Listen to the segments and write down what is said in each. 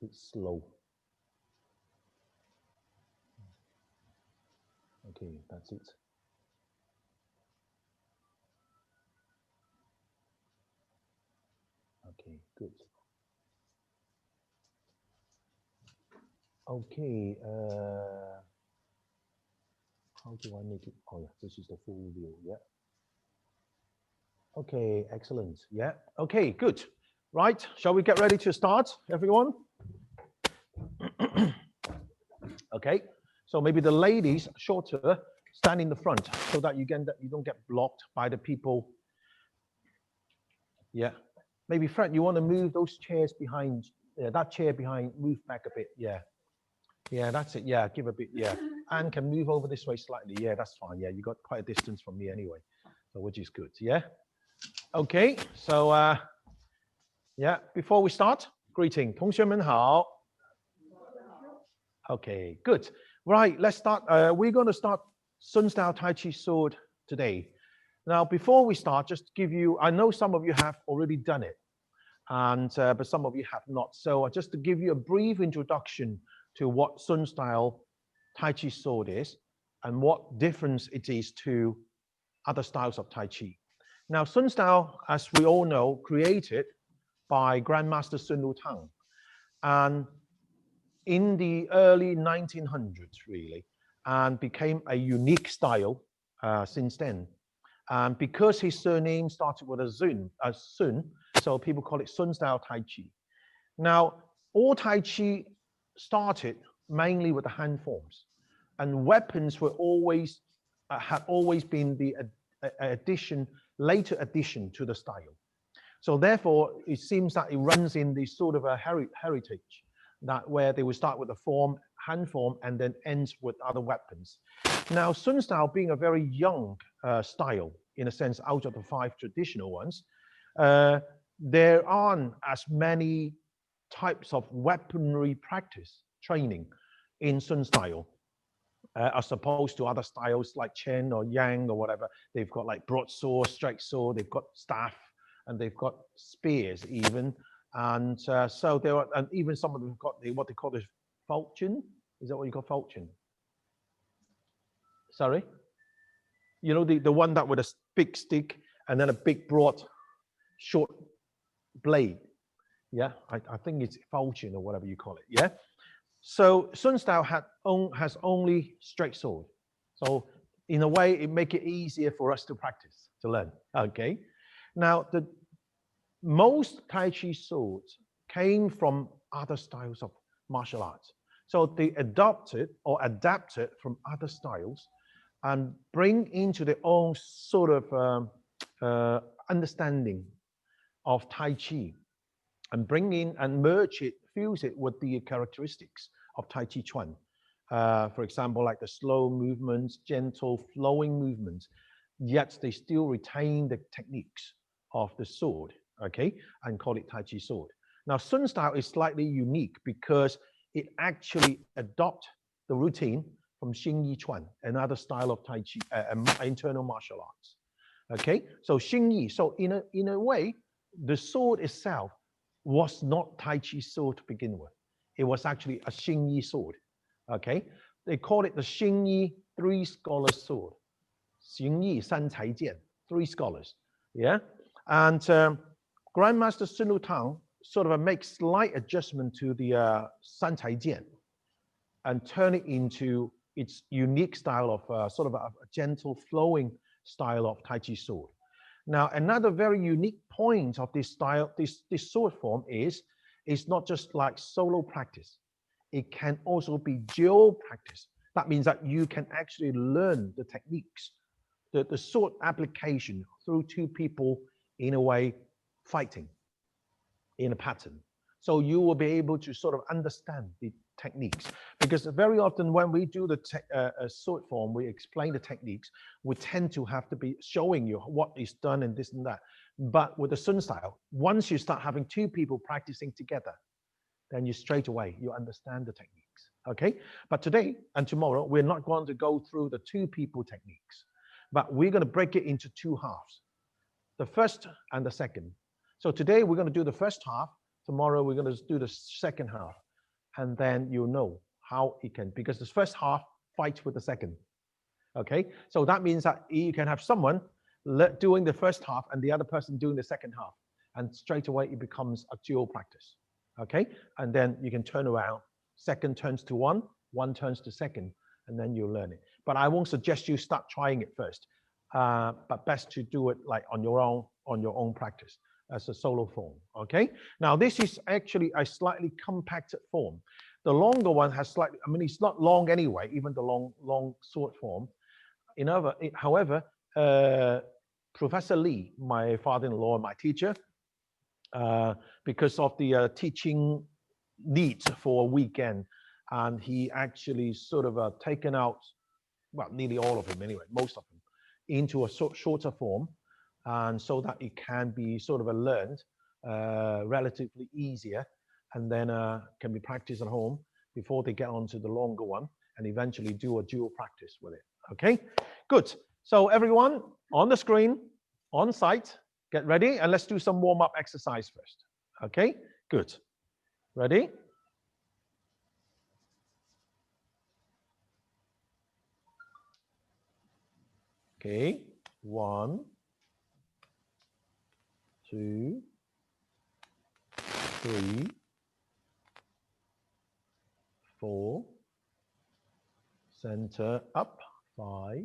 bit slow. Okay, that's it. Okay, good. Okay, how do I make it? Oh yeah, this is the full view, yeah. Okay, excellent, yeah. Okay, good. Right, shall we get ready to start, everyone? Okay, so maybe the ladies, shorter, stand in the front so that you don't get blocked by the people. Yeah, maybe Fred, you want to move those chairs behind, that chair behind, move back a bit, yeah. Yeah, that's it, yeah, give a bit, yeah. Anne can move over this way slightly, yeah, that's fine, yeah, you got quite a distance from me anyway, so which is good, yeah. Okay, so, yeah, before we start, greeting, 同学们好. Okay, good. Right, let's start. We're going to start Sun Style Tai Chi Sword today. Now, before we start, just to give you, I know some of you have already done it, and but some of you have not. So just to give you a brief introduction to what Sun Style Tai Chi Sword is and what difference it is to other styles of Tai Chi. Now, Sun Style, as we all know, created by Grandmaster Sun Lutang, and in the early 1900s, really, and became a unique style since then. Because his surname started with a Sun, so people call it Sun Style Tai Chi. Now, all Tai Chi started mainly with the hand forms, and weapons were always had always been the later addition to the style. So therefore, it seems that it runs in the sort of a heritage, that where they will start with the form, hand form, and then ends with other weapons. Now, Sun Style being a very young style, in a sense, out of the 5 traditional ones, there aren't as many types of weaponry practice training in Sun Style, as opposed to other styles like Chen or Yang or whatever. They've got like broadsword, straight sword, they've got staff, and they've got spears even. And so there are, and even some of them have got what they call the falchion. Is that what you call falchion? Sorry? You know, the one that with a big stick and then a big broad short blade. Yeah, I think it's falchion or whatever you call it. Yeah. So Sun Style has only straight sword. So in a way, it makes it easier for us to practice, to learn. Okay. Now, most Tai Chi swords came from other styles of martial arts. So they adopted or adapted from other styles and bring into their own sort of understanding of Tai Chi and bring in and merge it, fuse it with the characteristics of Tai Chi Chuan. For example, like the slow movements, gentle flowing movements, yet they still retain the techniques of the sword, okay, and call it Tai Chi Sword. Now, Sun Style is slightly unique because it actually adopts the routine from Xing Yi Chuan, another style of Tai Chi, internal martial arts. Okay, so Xing Yi, so in a way, the sword itself was not Tai Chi sword to begin with. It was actually a Xing Yi sword. Okay, they call it the Xing Yi 3 scholars sword. Xing Yi 3 才剑, 3 scholars. Yeah, and Grandmaster Sun Lutang sort of makes slight adjustment to the 3 才剑and turn it into its unique style of sort of a gentle flowing style of Tai Chi sword. Now, another very unique point of this style, this sword form is not just like solo practice. It can also be dual practice. That means that you can actually learn the techniques, the sword application through 2 people in a way fighting in a pattern. So you will be able to sort of understand the techniques, because very often when we do the sword form, we explain the techniques, we tend to have to be showing you what is done and this and that. But with the Sun Style, once you start having 2 people practicing together, then you straight away, you understand the techniques, okay? But today and tomorrow, we're not going to go through the 2 people techniques, but we're going to break it into 2 halves, the first and the second. So today we're going to do the first half, tomorrow we're going to do the second half. and then you know how it can, because the first half fights with the second. Okay, so that means that you can have someone doing the first half and the other person doing the second half, and straight away it becomes a dual practice. Okay, and then you can turn around, second turns to one, one turns to second, and then you learn it. But I won't suggest you start trying it first, but best to do it like on your own practice as a solo form. Okay, now this is actually a slightly compacted form. The longer one has slightly, I mean, it's not long anyway, even the long sword form. However, Professor Li, my father-in-law, my teacher, because of the teaching needs for a weekend, and he actually sort of taken out, well, nearly all of them anyway, most of them, into a shorter form, and so that it can be sort of learned relatively easier, and then can be practiced at home before they get onto the longer one, and eventually do a dual practice with it. Okay, good. So everyone on the screen, on site, get ready, and let's do some warm-up exercise first. Okay, good. Ready? Okay, 1, 2, 3, 4, center up, 5,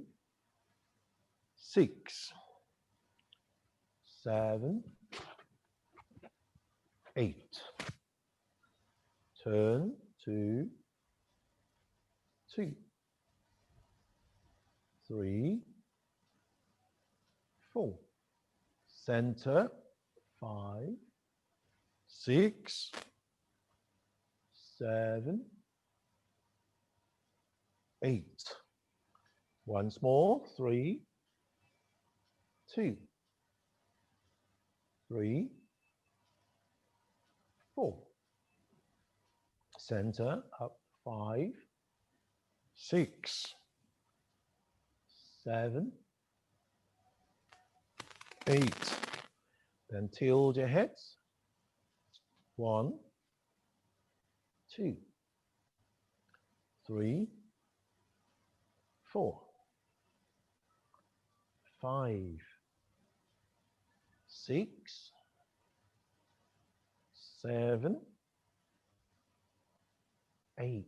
6, 7, 8. Turn, 2, 2, 3, 4. Center, 5, 6, 7, 8. Once more, 3, 2, 3, 4. Center up, 5, 6, 7, 8. Then tilt your heads. 1, 2, 3, 4, 5, 6, 7, 8.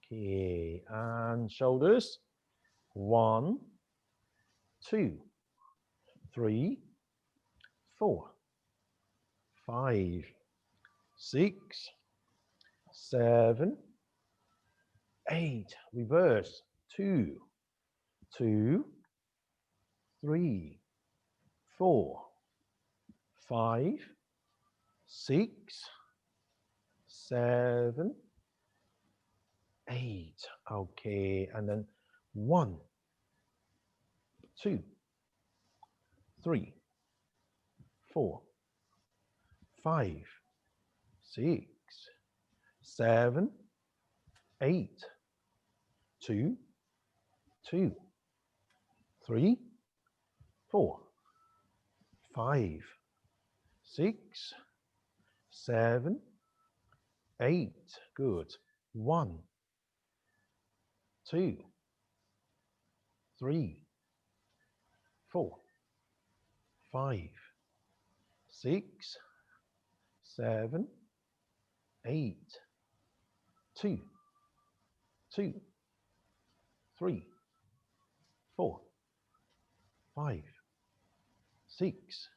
Okay, and shoulders. 1, 2, 3, 4, 5, 6, 7, 8. Reverse. 2, 2, 3, 4, 5, 6, 7, 8. Okay, and then 1, 2, 3, 4, 5, 6, 7, 8. 2, 2, 3, 4, 5, 6, 7, 8. Good. 1, 2, 3, 4, 5, 6, 7, 8. 2, 2, 3, 4, 5, 6,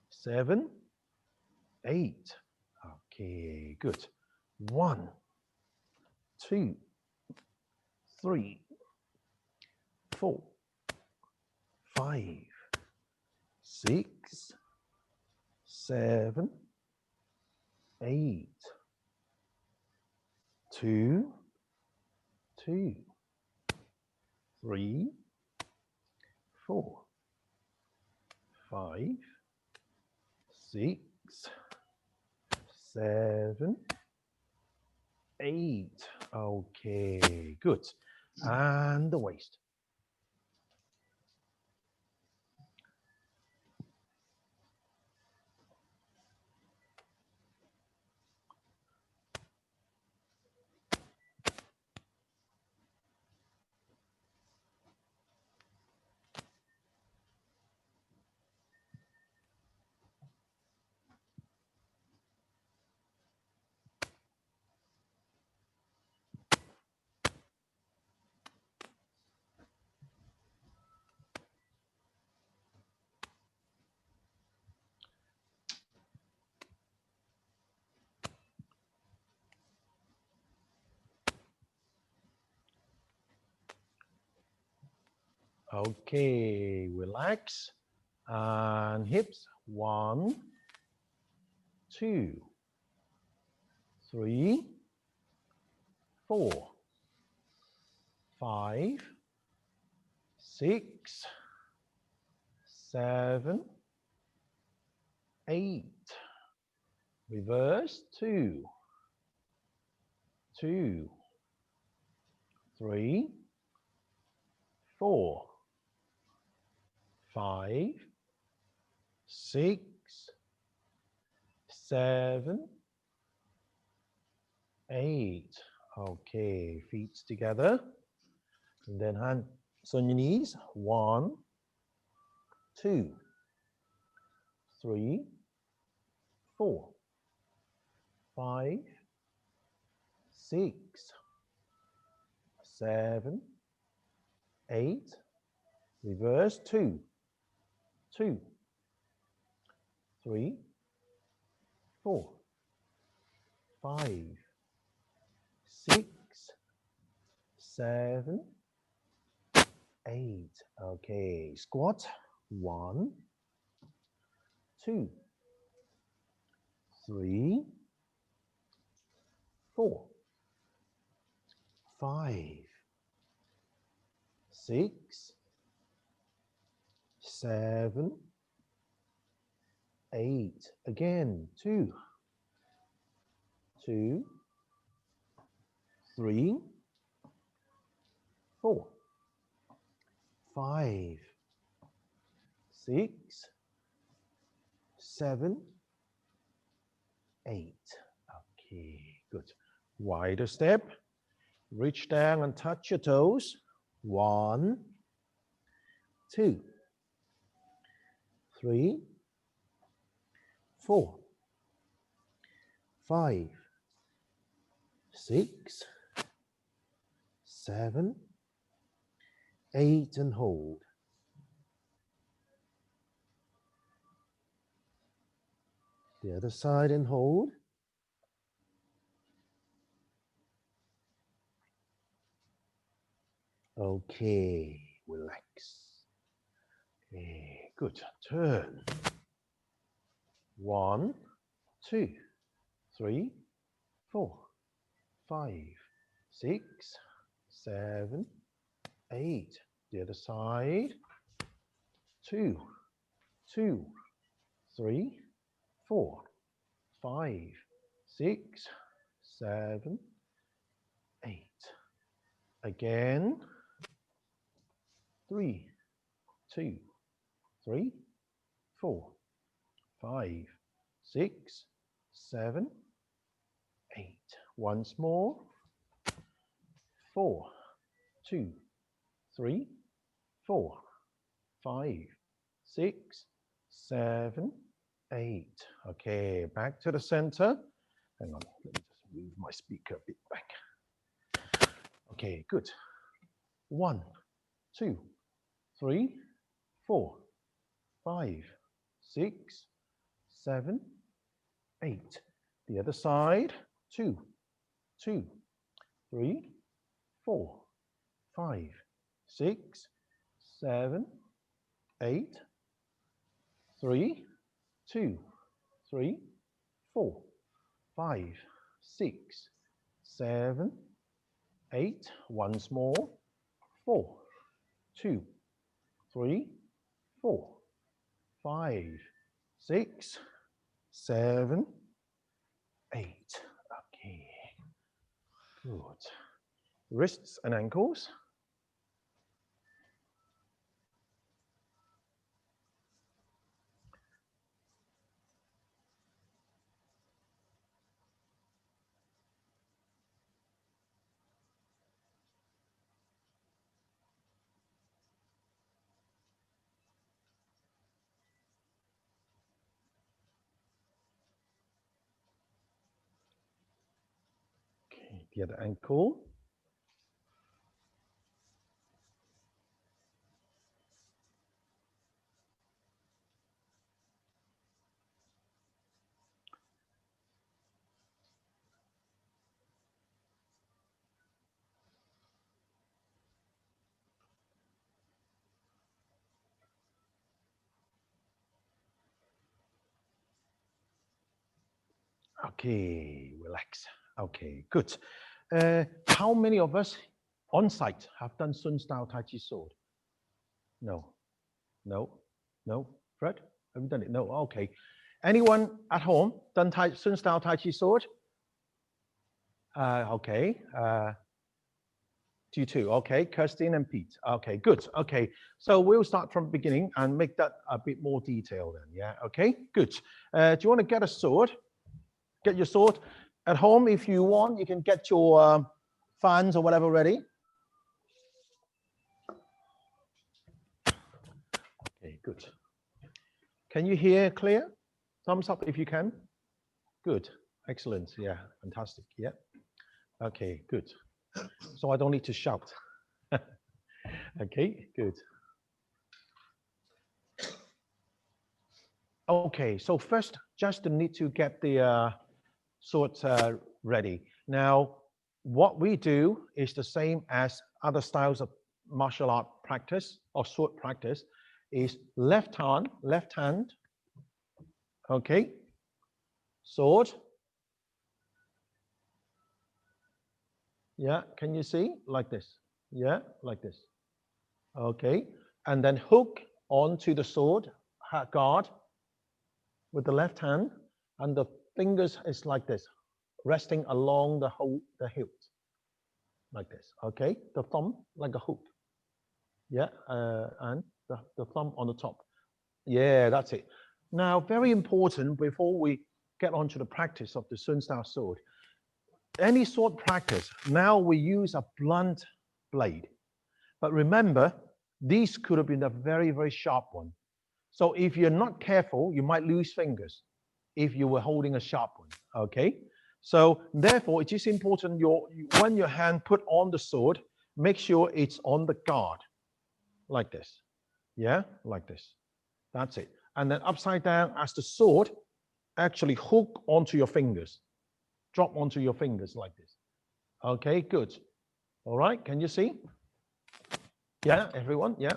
7, 8. Okay, good. 1, 2, 3, 4, 5, 6, 7, 8. 2, 2, 3, 4, 5, 6, 7, 8. Okay, good. And the waist. Okay, relax. And hips. 1, 2, 3, 4, 5, 6, 7, 8. Reverse. 2, 2, 3, 4, 5, 6, 7, 8. Okay, feet together. And then hands on your knees. 1, 2, 3, 4, 5, 6, 7, 8. Reverse. 2, 2, 3, 4, 5, 6, 7, 8. Okay, squat. 1, 2, 3, 4, 5, 6, 7, 8. Again. 2, 2, 3, 4, 5, 6, 7, 8. Okay, good. Wider step. Reach down and touch your toes. 1, 2, 3, 4, 5, 6, 7, 8, and hold. The other side and hold. Okay, relax. Okay, good. Turn. 1, 2, 3, 4, 5, 6, 7, 8. The other side. 2, 2, 3, 4, 5, 6, 7, 8. Again. 3, 2, 3, 4, 5, 6, 7, 8. Once more. 4, 2, 3, 4, 5, 6, 7, 8. Okay, back to the center. Hang on, let me just move my speaker a bit back. Okay, good. 1, 2, 3, 4, 5, 6, 7, 8. The other side. 2, 2, 3, 4, 5, 6, 7, 8. 3, 2, 3, 4, 5, 6, 7, 8. Once more. 4, 2, 3, 4, 5, 6, 7, 8. Okay. Good. Wrists and ankles. Okay, the other ankle. Okay, relax. Okay, good. How many of us on site have done Sun Style Tai Chi Sword? No. Fred, have you done it? No. Okay. Anyone at home done Sun Style Tai Chi Sword? Okay. You two. Okay. Kirsten and Pete. Okay. Good. Okay. So we'll start from the beginning and make that a bit more detailed then. Yeah. Okay. Good. Do you want to get a sword? Get your sword at home if you want. You can get your fans or whatever ready. Okay. Good. Can you hear clear? Thumbs up if you can. Good. Excellent. Yeah. Fantastic. Yeah. Okay. Good. So I don't need to shout. Okay. Good. Okay. So first, just need to get the sword ready. Now, what we do is the same as other styles of martial art practice or sword practice. Is left hand. Okay. Sword. Yeah, can you see? Like this. Yeah, like this. Okay. And then hook onto the sword guard with the left hand, and the fingers is like this, resting along the hilt. Like this. Okay. The thumb like a hook. Yeah, and the thumb on the top. Yeah, that's it. Now, very important before we get on to the practice of the Sun Style sword. Any sword practice, now we use a blunt blade. But remember, these could have been a very, very sharp one. So if you're not careful, you might lose fingers if you were holding a sharp one, okay? So therefore, it is important when your hand put on the sword, make sure it's on the guard, like this. Yeah, like this. That's it. And then upside down as the sword actually hook onto your fingers. Drop onto your fingers like this. Okay, good. All right, can you see? Yeah, everyone, yeah.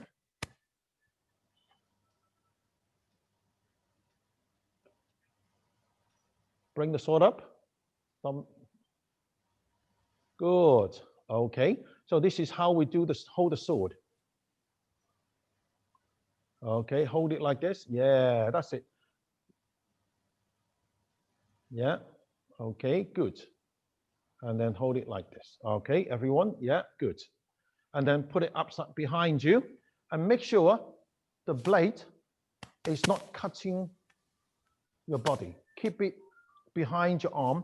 Bring the sword up. Good. Okay, so this is how we do this, hold the sword. Okay, hold it like this. Yeah, that's it. Yeah, okay, good. And then hold it like this. Okay, everyone, yeah, good. And then put it upside behind you and make sure the blade is not cutting your body. Keep it behind your arm,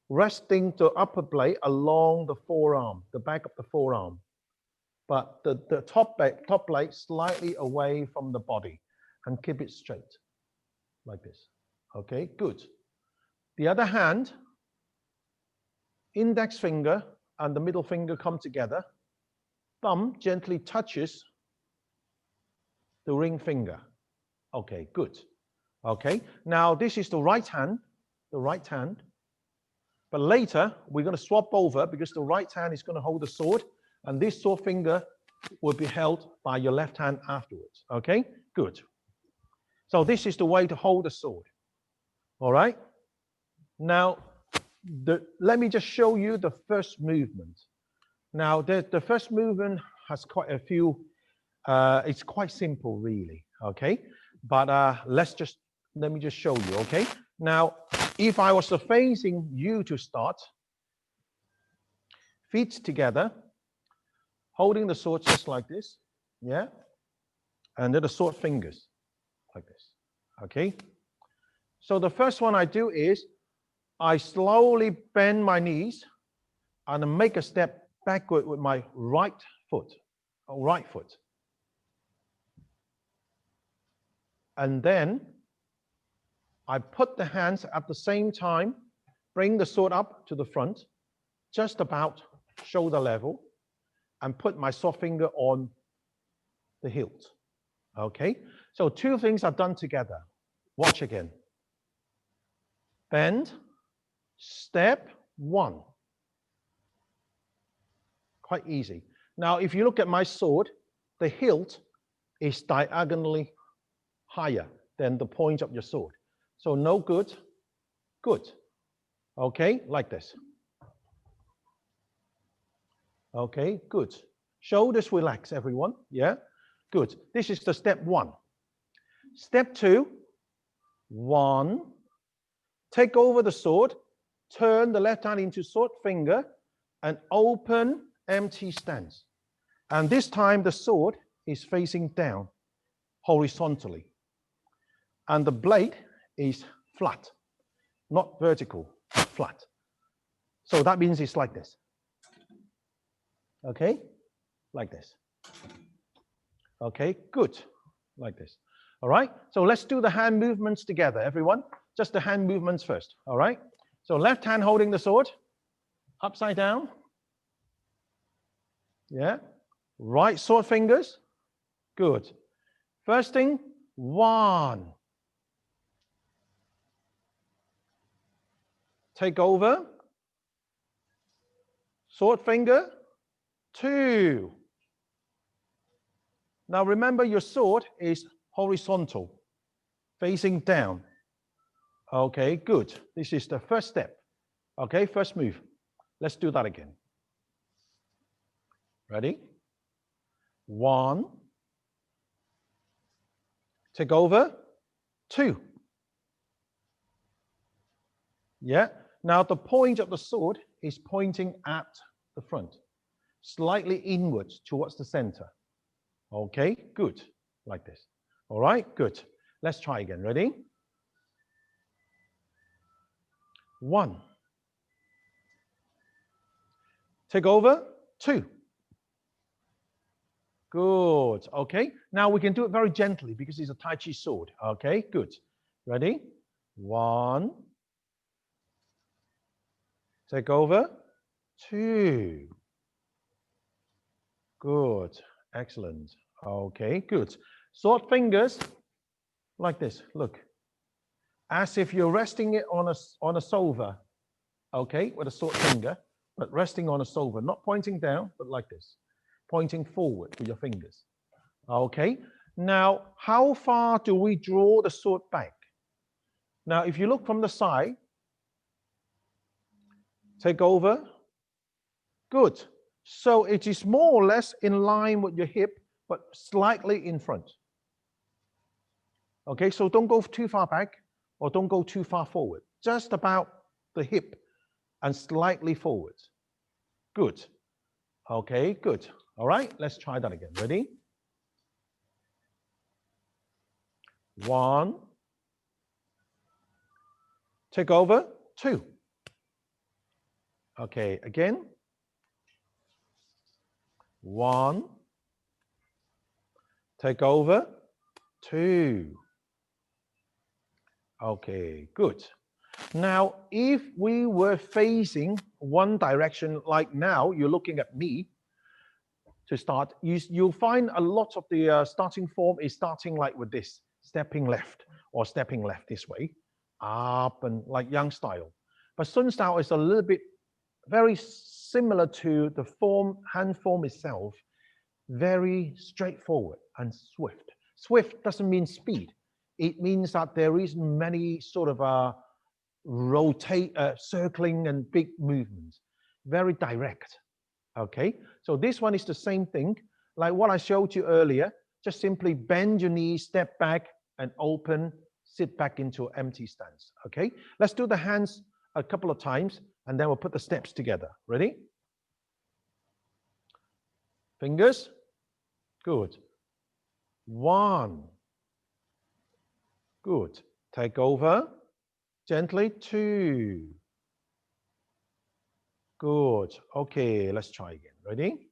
resting the upper blade along the forearm, the back of the forearm. But the top blade slightly away from the body, and keep it straight like this. Okay, good. The other hand, index finger and the middle finger come together. Thumb gently touches the ring finger. Okay, good. Okay, now this is the right hand. But later we're going to swap over because the right hand is going to hold the sword, and this sword finger will be held by your left hand afterwards. Okay, good. So this is the way to hold the sword. All right. Now, let me just show you the first movement. Now, the first movement has quite a few. It's quite simple, really. Okay, but let me just show you. Okay. Now, if I was facing you to start, feet together, holding the sword just like this, yeah, and then the sword fingers like this. Okay. So the first one I do is I slowly bend my knees and make a step backward with my right foot. And then I put the hands at the same time, bring the sword up to the front, just about shoulder level, and put my soft finger on the hilt. Okay, so two things are done together. Watch again. Bend, step, one. Quite easy. Now, if you look at my sword, the hilt is diagonally higher than the point of your sword. So no good, good. Okay, like this. Okay, good. Shoulders relax, everyone. Yeah, good. This is the step 1. Step 2, 1. Take over the sword, turn the left hand into sword finger, and open empty stance. And this time the sword is facing down horizontally. And the blade is flat, not vertical, flat. So that means it's like this. Okay, like this. Okay, good, like this. All right, so let's do the hand movements together, everyone. Just the hand movements first, all right? So left hand holding the sword, upside down. Yeah, right sword fingers, good. First thing, 1. Take over, sword finger, 2. Now remember your sword is horizontal, facing down. Okay, good. This is the first step. Okay, first move. Let's do that again. Ready? 1. Take over, 2. Yeah. Now the point of the sword is pointing at the front, slightly inwards towards the center. Okay, good. Like this. All right, good. Let's try again. Ready? 1. Take over, 2. Good. Okay. Now we can do it very gently because it's a Tai Chi sword. Okay, good. Ready? 1. Take over, 2. Good. Excellent. Okay, good. Sword fingers like this. Look. As if you're resting it on a solver. Okay, with a sword finger, but resting on a solver, not pointing down, but like this. Pointing forward with your fingers. Okay. Now, how far do we draw the sword back? Now, if you look from the side, take over. Good. So it is more or less in line with your hip, but slightly in front. Okay, so don't go too far back or don't go too far forward. Just about the hip and slightly forward. Good. Okay, good. All right, let's try that again. Ready? 1. Take over, 2. Okay, again. 1. Take over, 2. Okay, good. Now, if we were facing one direction, like now, you're looking at me to start, you'll find a lot of the starting form is starting like with this, stepping left or stepping left this way, up and like Yang style. But Sun style is a little bit very similar to the form, hand form itself, very straightforward and swift. Swift doesn't mean speed. It means that there is many sort of circling and big movements, very direct. Okay, so this one is the same thing, like what I showed you earlier. Just simply bend your knees, step back, and open, sit back into empty stance. Okay, let's do the hands a couple of times, and then we'll put the steps together. Ready? Fingers. Good. 1. Good. Take over. Gently. 2. Good. Okay, let's try again. Ready?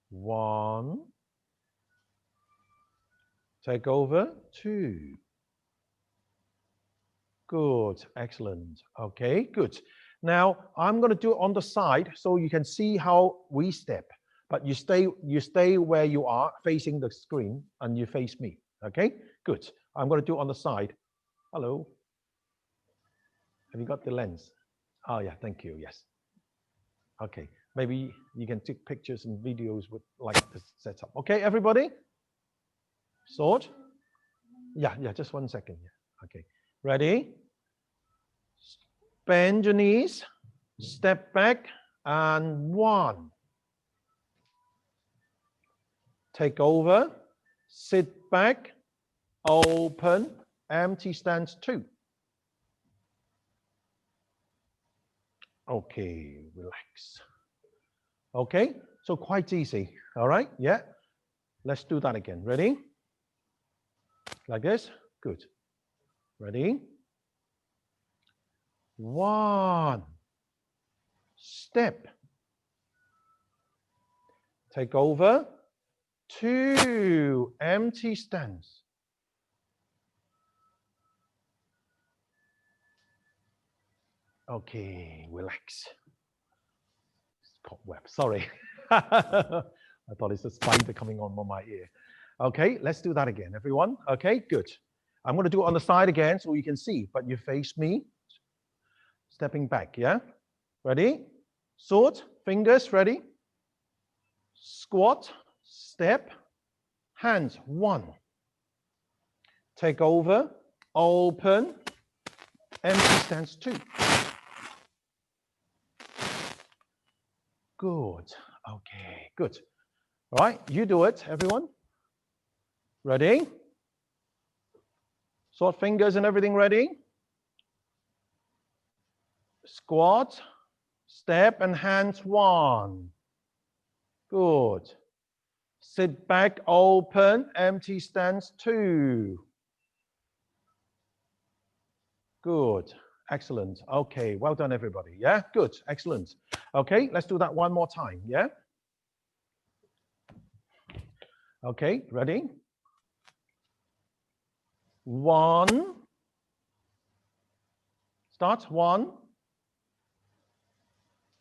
1. Take over. 2. Good. Excellent. Okay, good. Now I'm going to do it on the side so you can see how we step. But you stay where you are, facing the screen, and you face me. Okay? Good. I'm going to do it on the side. Hello. Have you got the lens? Oh yeah, thank you. Yes. Okay. Maybe you can take pictures and videos with like this setup. Okay, everybody? Sword? Yeah, just 1 second. Yeah. Okay. Ready? Bend your knees, step back, and 1. Take over, sit back, open, empty stance 2. Okay, relax. Okay, so quite easy. All right, yeah. Let's do that again. Ready? Like this. Good. Ready? 1. Step. Take over. 2. Empty stance. Okay, relax. It's cobweb. Sorry. I thought it's a spider coming on my ear. Okay, let's do that again, everyone. Okay, good. I'm going to do it on the side again so you can see, but you face me. Stepping back, yeah? Ready? Sword, fingers, ready? Squat, step, hands, 1. Take over, open, empty stance 2. Good. Okay, good. All right, you do it, everyone. Ready? Sword fingers and everything ready? Squat, step, and hands 1. Good. Sit back, open, empty stance 2. Good. Excellent. Okay, well done, everybody. Yeah, good. Excellent. Okay, let's do that one more time. Yeah? Okay, ready? 1. Start. 1.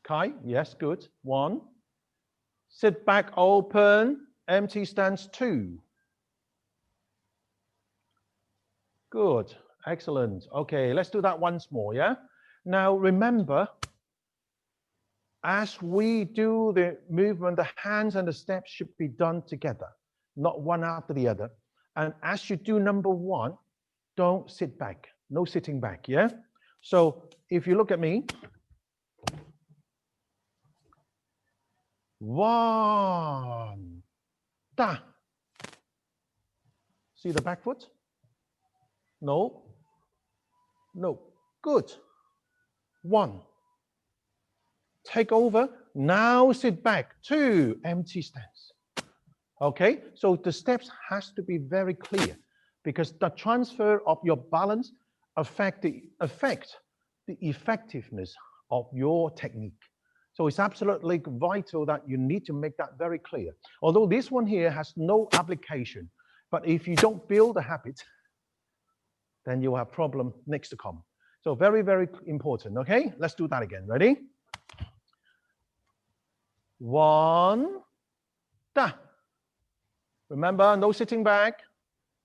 Kai, yes, good. 1. Sit back, open, empty stance 2. Good. Excellent. Okay, let's do that once more, yeah? Now, remember, as we do the movement, the hands and the steps should be done together, not one after the other. And as you do number 1, don't sit back. No sitting back, yeah? So if you look at me, 1, da. See the back foot? No. No. Good. 1. Take over. Now sit back. 2. Empty stance. Okay? So the steps has to be very clear because the transfer of your balance affect the effectiveness of your technique. So it's absolutely vital that you need to make that very clear. Although this one here has no application, but if you don't build a habit, then you'll have problem next to come. So very, very important, okay? Let's do that again. Ready? 1, da. Remember, no sitting back.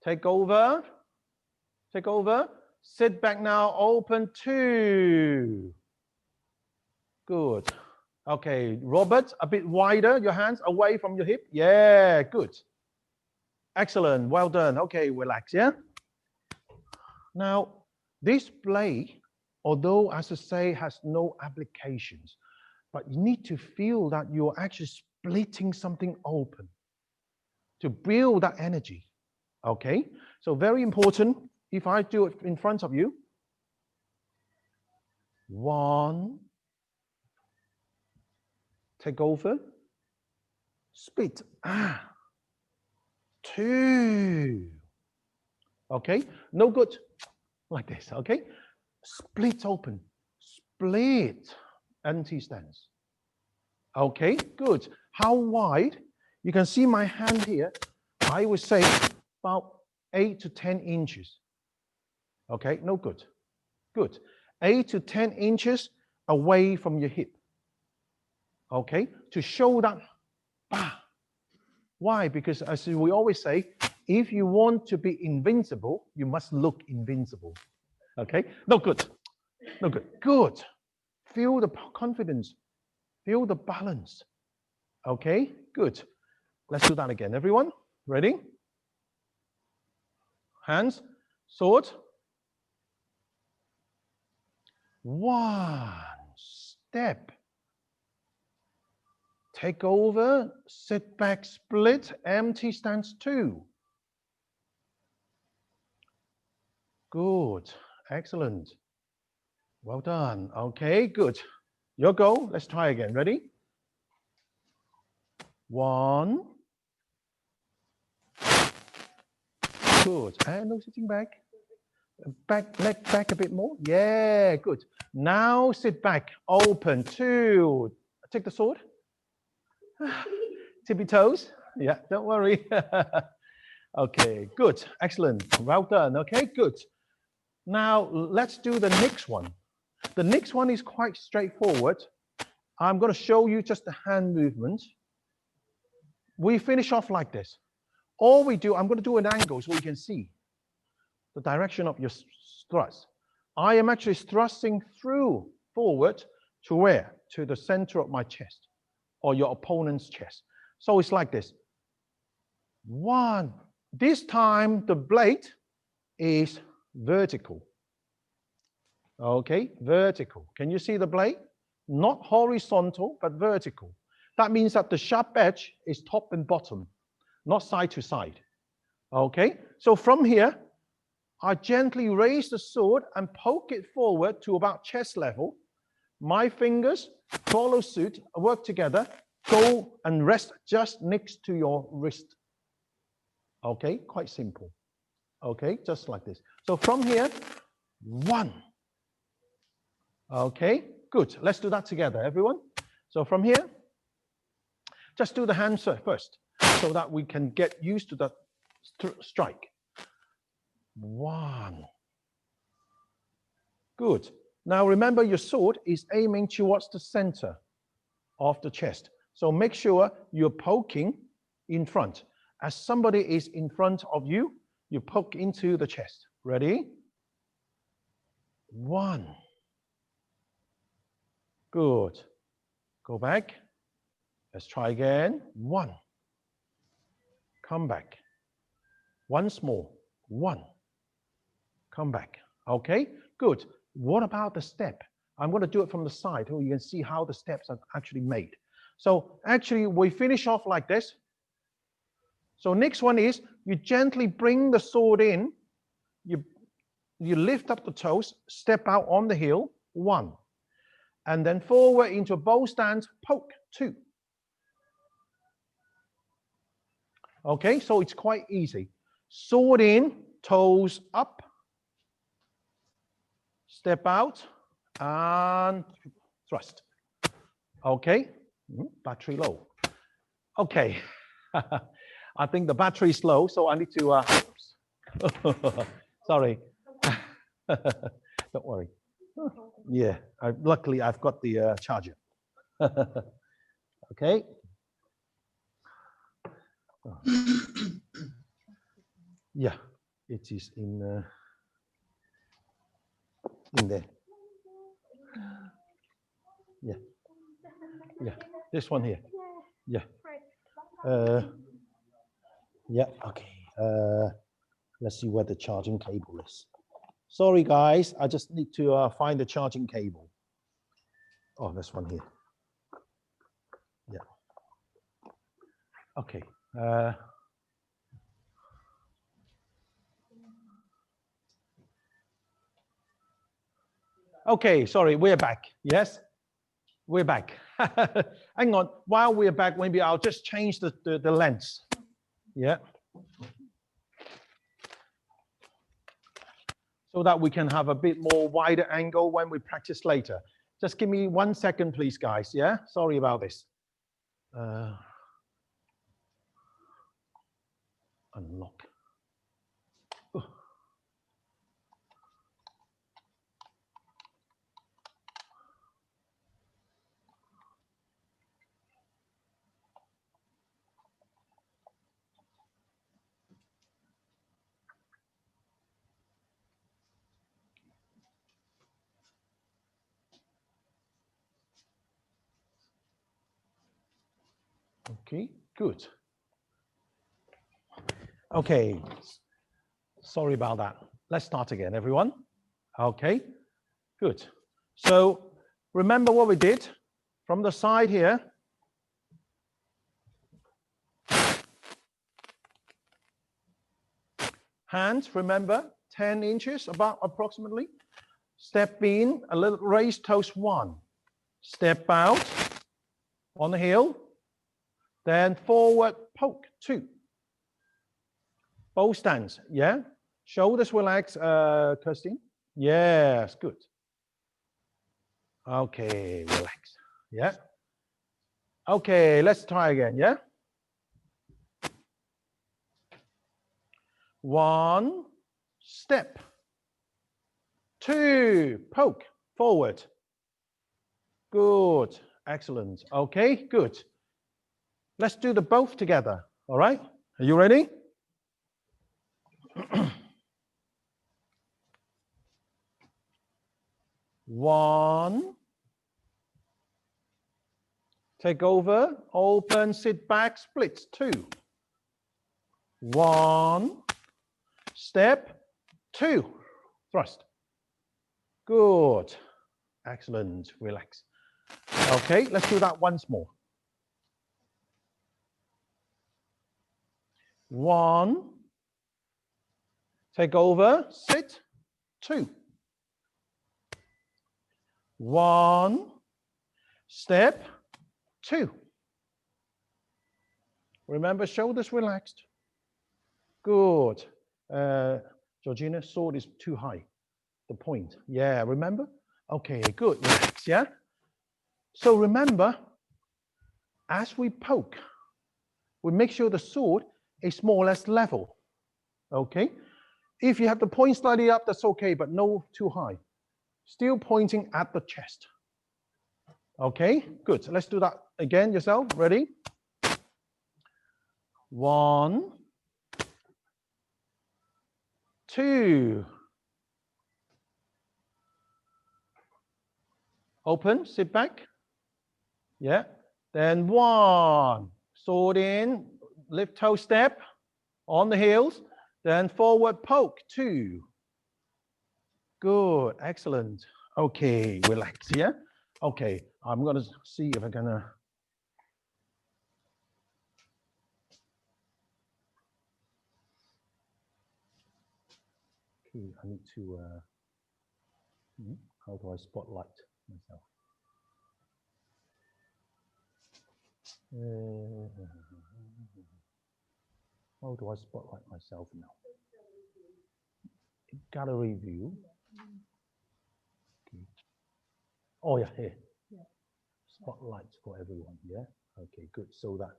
Take over. Take over. Sit back now, open 2. Good. Okay, Robert, a bit wider, your hands away from your hip. Yeah, good. Excellent, well done. Okay, relax, yeah? Now, this blade, although as I say, has no applications, but you need to feel that you're actually splitting something open to build that energy, okay? So very important, if I do it in front of you, 1, take over, split, 2, okay? No good, like this, okay? Split open, split, empty stance. Okay, good. How wide? You can see my hand here. I would say about 8 to 10 inches. Okay, no good. Good. 8 to 10 inches away from your hip. Okay, to show that. Why? Because as we always say, if you want to be invincible, you must look invincible. Okay, no good. No good. Good. Feel the confidence. Feel the balance. Okay, good. Let's do that again. Everyone, ready? Hands, sword. 1 step. Take over, sit back, split, empty stance 2. Good, excellent. Well done. Okay, good. Your go. Let's try again. Ready? 1. Good. And no sitting back. Back, leg back a bit more. Yeah, good. Now sit back, open. 2. Take the sword. Tippy toes. Yeah, don't worry. Okay, good. Excellent. Well done. Okay, good. Now let's do the next one. The next one is quite straightforward. I'm going to show you just the hand movement. We finish off like this. All we do, I'm going to do an angle so you can see the direction of your thrust. I am actually thrusting through forward to where? To the center of my chest or your opponent's chest. So it's like this. 1. This time the blade is vertical. Okay, vertical. Can you see the blade? Not horizontal, but vertical. That means that the sharp edge is top and bottom, not side to side. Okay, so from here, I gently raise the sword and poke it forward to about chest level. My fingers follow suit, work together, go and rest just next to your wrist. Okay, quite simple. Okay, just like this. So from here, 1. Okay, good. Let's do that together, everyone. So from here, just do the hands first so that we can get used to the strike. 1. Good. Now remember your sword is aiming towards the center of the chest. So make sure you're poking in front. As somebody is in front of you, you poke into the chest. Ready? 1. Good. Go back. Let's try again. 1. Come back. Once more. 1. Come back. Okay, good. What about the step? I'm going to do it from the side so you can see how the steps are actually made. So actually we finish off like this. So next one is you gently bring the sword in. You lift up the toes, step out on the heel. 1. And then forward into a bow stance, poke. 2. Okay, so it's quite easy. Sword in, toes up, step out, and thrust. Okay, battery low. Okay, I think the battery is low, so I need to, sorry. Don't worry. Yeah, luckily I've got the charger. Okay. Yeah, it is in there. Yeah, yeah. This one here. Yeah. Yeah. Okay. Let's see where the charging cable is. Sorry, guys. I just need to find the charging cable. Oh, this one here. Yeah. Okay. Okay, sorry, we're back. Yes, we're back. Hang on, while we're back, maybe I'll just change the lens. Yeah. So that we can have a bit more wider angle when we practice later. Just give me 1 second, please, guys. Yeah, sorry about this. Unlock. Okay, good. Okay, sorry about that. Let's start again, everyone. Okay, good. So remember what we did from the side here. Hands, remember, 10 inches, about approximately. Step in, a little raise toes 1. Step out on the heel. Then forward poke 2. Both stance, yeah? Shoulders relax, Kirsten. Yes, good. Okay, relax, yeah? Okay, let's try again, yeah? 1, step. 2, poke, forward. Good, excellent. Okay, good. Let's do the both together, all right? Are you ready? One. Take over, open, sit back, splits. 2. 1. Step. 2. Thrust. Good. Excellent. Relax. Okay, let's do that once more. 1. Take over, sit. 2. 1. Step. 2. Remember, shoulders relaxed. Good. Georgina, sword is too high. The point. Yeah, remember? Okay, good. Relax, yeah? So remember, as we poke, we make sure the sword is more or less level. Okay? If you have the point slightly up, that's okay, but no too high. Still pointing at the chest. Okay, good. Let's do that again yourself. Ready? 1, 2. Open, sit back. Yeah. Then 1. Sword in, lift toe step on the heels. Then forward poke. 2. Good, excellent. Okay, relax, yeah? Okay, I'm gonna see if I can okay, I need to how do I spotlight myself? How do I spotlight myself now? Gallery view. Okay. Oh yeah, here. Spotlight for everyone, yeah? Okay, good. So that,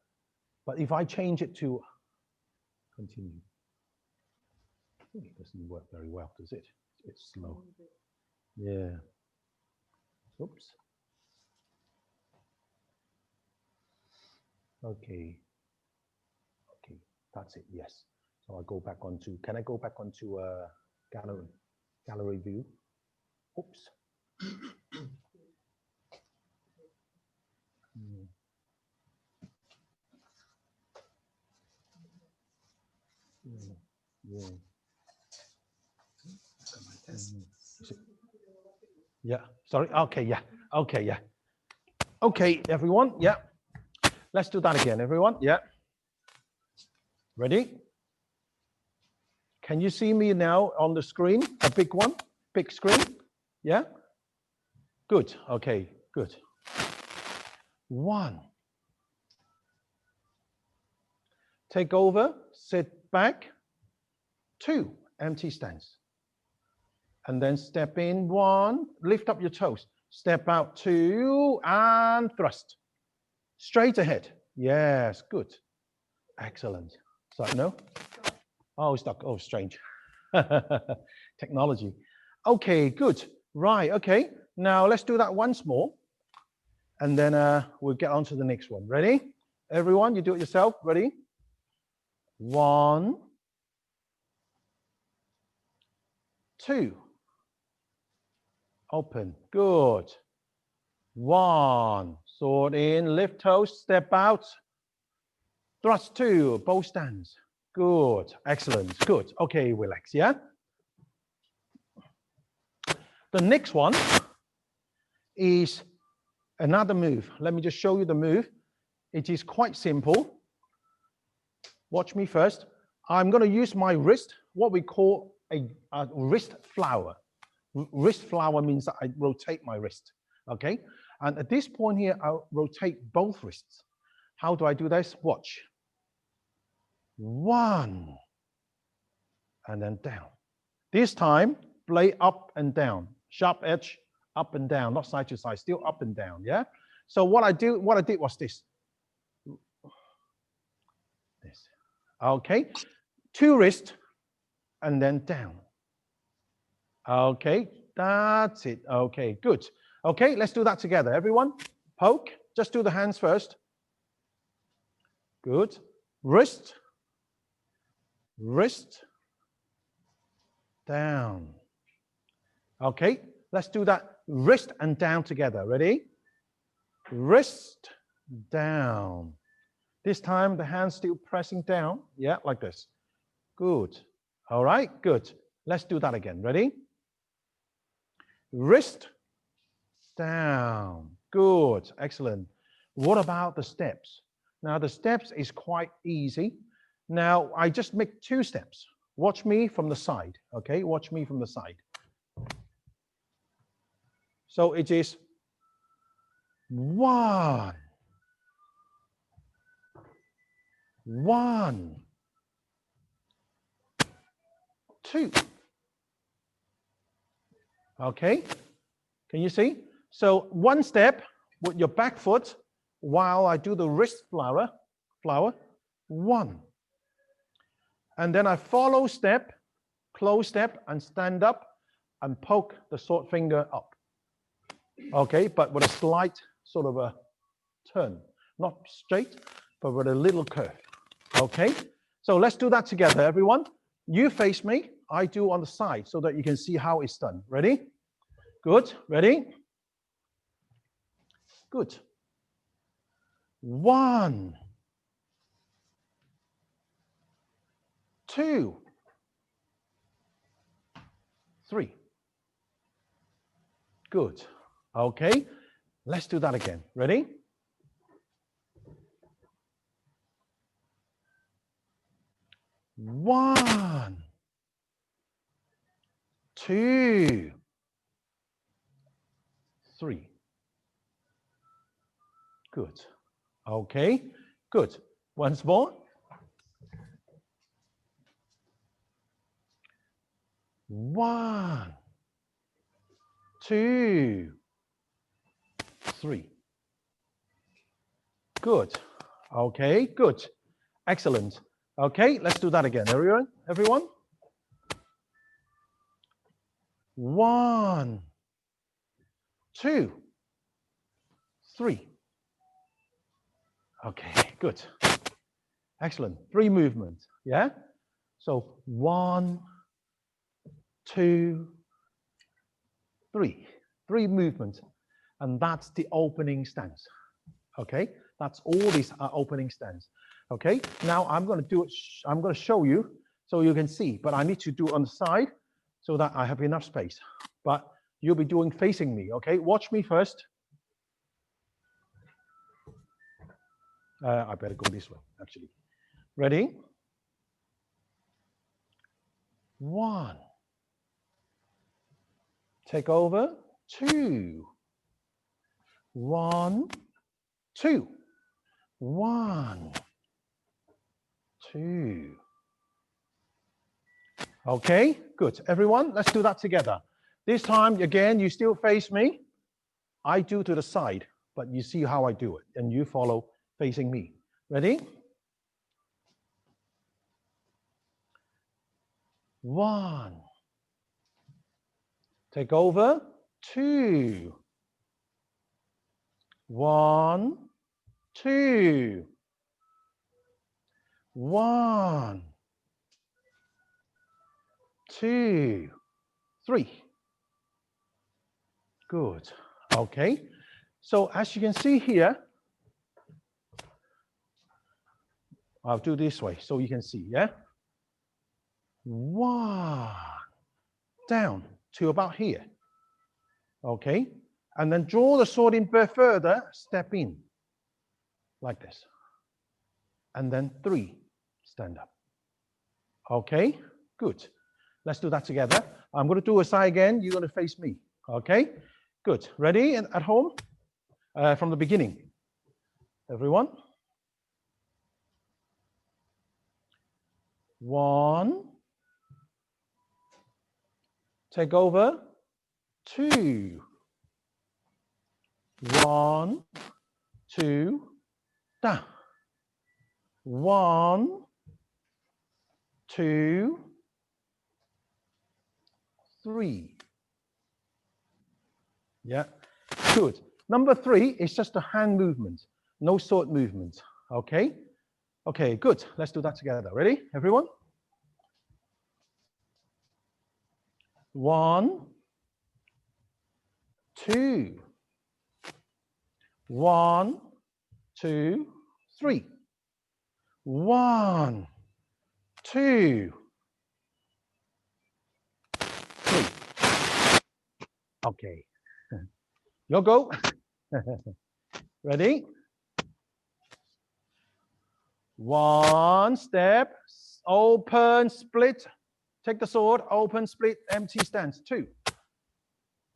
but if I change it to continue, it doesn't work very well, does it? It's slow. Yeah. Oops. Okay. Okay, that's it, yes. So I go back onto, can I go back onto gallery view? Oops. Yeah. Yeah, sorry. Okay, yeah. Okay, yeah. Okay, everyone. Yeah. Let's do that again, everyone. Yeah. Ready? Can you see me now on the screen? A big one? Big screen? Yeah? Good. Okay, good. 1. Take over, sit back. 2, empty stance. And then step in. 1, lift up your toes. Step out. 2, and thrust. Straight ahead. Yes, good. Excellent. So, no? Oh, stuck. Oh, strange. Technology. Okay, good. Right, okay. Now let's do that once more. And then we'll get on to the next one. Ready? Everyone, you do it yourself. Ready? 1, 2. Open. Good. 1. Sword in, lift toes, step out. Thrust 2, both stands. Good. Excellent. Good. Okay, relax, yeah? The next one is another move. Let me just show you the move. It is quite simple. Watch me first. I'm going to use my wrist, what we call a wrist flower. Wrist flower means that I rotate my wrist, okay? And at this point here, I'll rotate both wrists. How do I do this? Watch. 1, and then down. This time, blade up and down, sharp edge, up and down, not side to side, still up and down, yeah? So what I did was this. Okay, 2 wrists, and then down. Okay, that's it. Okay, good. Okay, let's do that together. Everyone, poke. Just do the hands first. Good. Wrist, wrist, down. Okay, let's do that wrist and down together. Ready? Wrist, down. This time the hands still pressing down. Yeah, like this. Good. All right, good. Let's do that again. Ready? Wrist, down. Good. Excellent. What about the steps? Now the steps is quite easy. Now I just make 2 steps. Watch me from the side. Okay, watch me from the side. So it is 1, 1, 2. Okay, can you see? So 1 step with your back foot while I do the wrist flower, 1. And then I follow step, close step, and stand up and poke the sword finger up. Okay, but with a slight sort of a turn, not straight, but with a little curve. Okay, so let's do that together, everyone. You face me, I do on the side so that you can see how it's done. Ready? Good. Ready? Good. 1, 2, 3. Good. Okay, let's do that again. Ready? 1, 2, 3. Good. Okay, good. Once more. 1, 2, 3. Good. Okay, good. Excellent. Okay, let's do that again. Everyone? 1, 2, 3. Okay, good. Excellent. 3 movements. Yeah? So 1, 2, 3. 3 movements. And that's the opening stance. Okay? That's all these are opening stance. Okay? Now I'm going to do it. I'm going to show you so you can see. But I need to do it on the side so that I have enough space. But you'll be doing facing me. Okay? Watch me first. I better go this way, actually. Ready? 1. Take over. 2. 1, 2. 1, 2. Okay, good. Everyone, let's do that together. This time, again, you still face me. I do to the side, but you see how I do it, and you follow facing me. Ready? 1. Take over. 2. 1, 2. 1, 2, 3. Good. Okay. So as you can see here, I'll do this way so you can see, yeah? 1, down to about here. Okay. And then draw the sword in further, step in. Like this. And then 3, stand up. Okay, good. Let's do that together. I'm going to do a side again. You're going to face me. Okay, good. Ready and at home? From the beginning. Everyone. 1. Take over. 2. 1, 2, down. 1, 2, 3. Yeah, good. Number 3 is just a hand movement, no sword movement. Okay? Okay, good. Let's do that together. Ready, everyone? 1, 2. 1, 2, 3. 1, 2, 3. Okay. Your go. Ready? 1 step, open, split. Take the sword, open, split, empty stance. 2.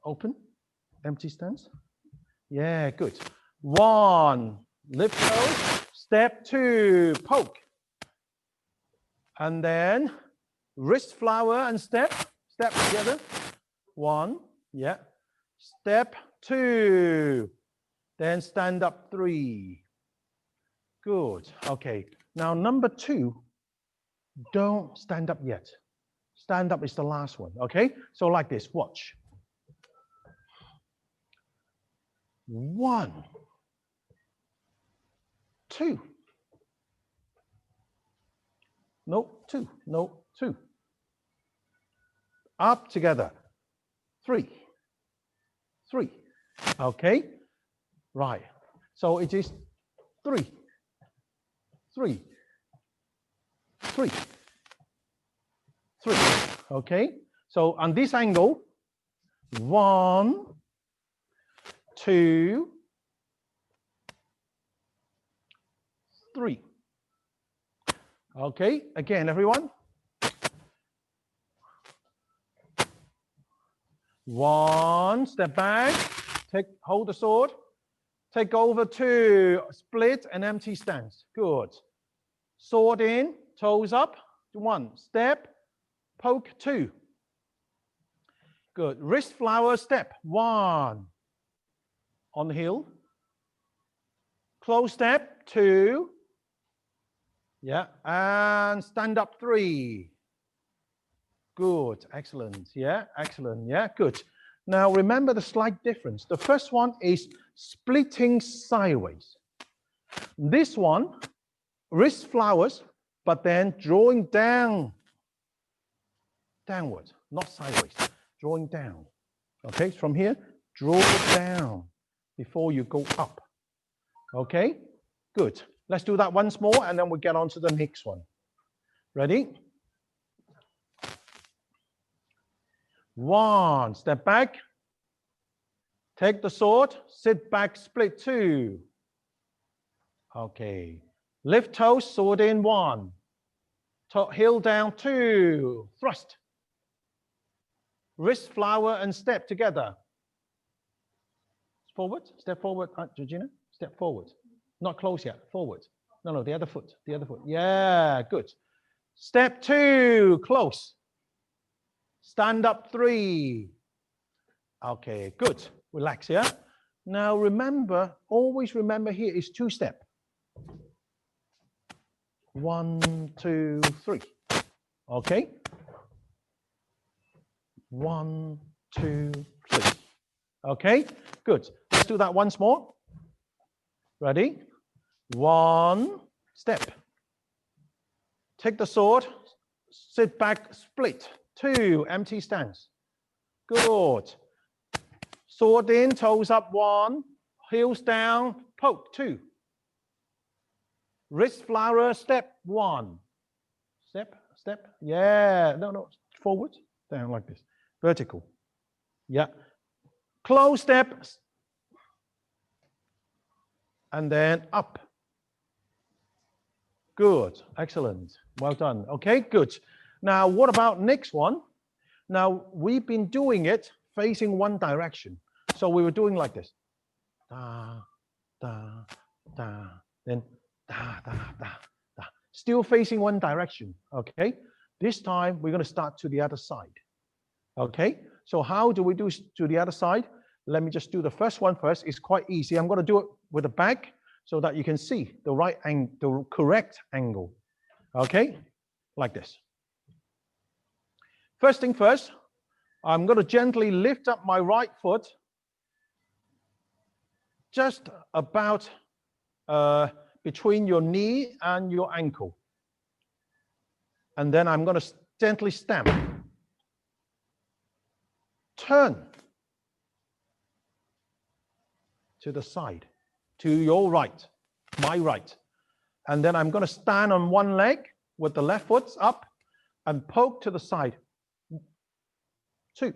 Open, empty stance. Yeah, good. 1, lift toe, step 2, poke. And then wrist flower and step together. 1, yeah. Step 2, then stand up 3. Good, okay. Now number 2, don't stand up yet. Stand up is the last one, okay? So like this, watch. 1, 2. No, 2, no, 2. Up together, 3. 3. Okay, right. So it is 3, 3, 3, 3. Okay, so on this angle, 1, 2, 3. Okay, again, everyone. 1, step back, hold the sword, take over 2, split and empty stance. Good. Sword in, toes up, 1, step, poke 2. Good. Wrist flower step, 1. On the heel. Close step, 2. Yeah, and stand up 3. Good, excellent, yeah, excellent, yeah, good. Now remember the slight difference. The first one is splitting sideways. This one, wrist flowers, but then drawing down, downward, not sideways, drawing down. Okay, from here, draw down before you go up. Okay, good. Let's do that once more and then we'll get on to the next one. Ready? 1, step back. Take the sword, sit back, split 2. Okay. Lift toes, sword in 1. Heel down 2. Thrust. Wrist flower and step together. Forward, step forward, Georgina. Step forward. Not close yet, forward. No, the other foot, the other foot. Yeah, good. Step 2, close. Stand up 3. Okay, good. Relax, yeah? Now remember, always remember here is 2 step. 1, 2, 3. Okay? 1, 2, 3. Okay, good. Let's do that once more. Ready? 1, step. Take the sword, sit back, split. 2, empty stance. Good. Sword in, toes up 1, heels down, poke 2. Wrist flower, step 1. Step. Yeah, no, forward, down like this. Vertical. Yeah. Close step, and then up. Good, excellent, well done. Okay, good. Now, what about next one? Now, we've been doing it facing one direction. So we were doing like this. Da, da, da, then da, da, da, da. Still facing one direction, okay? This time, we're going to start to the other side, okay? So how do we do to the other side? Let me just do the first one first. It's quite easy. I'm going to do it with the back so that you can see the right angle, the correct angle, okay? Like this. First thing first, I'm going to gently lift up my right foot just about between your knee and your ankle. And then I'm going to gently stamp. Turn to the side, to your right, my right. And then I'm going to stand on one leg with the left foot up and poke to the side. 2.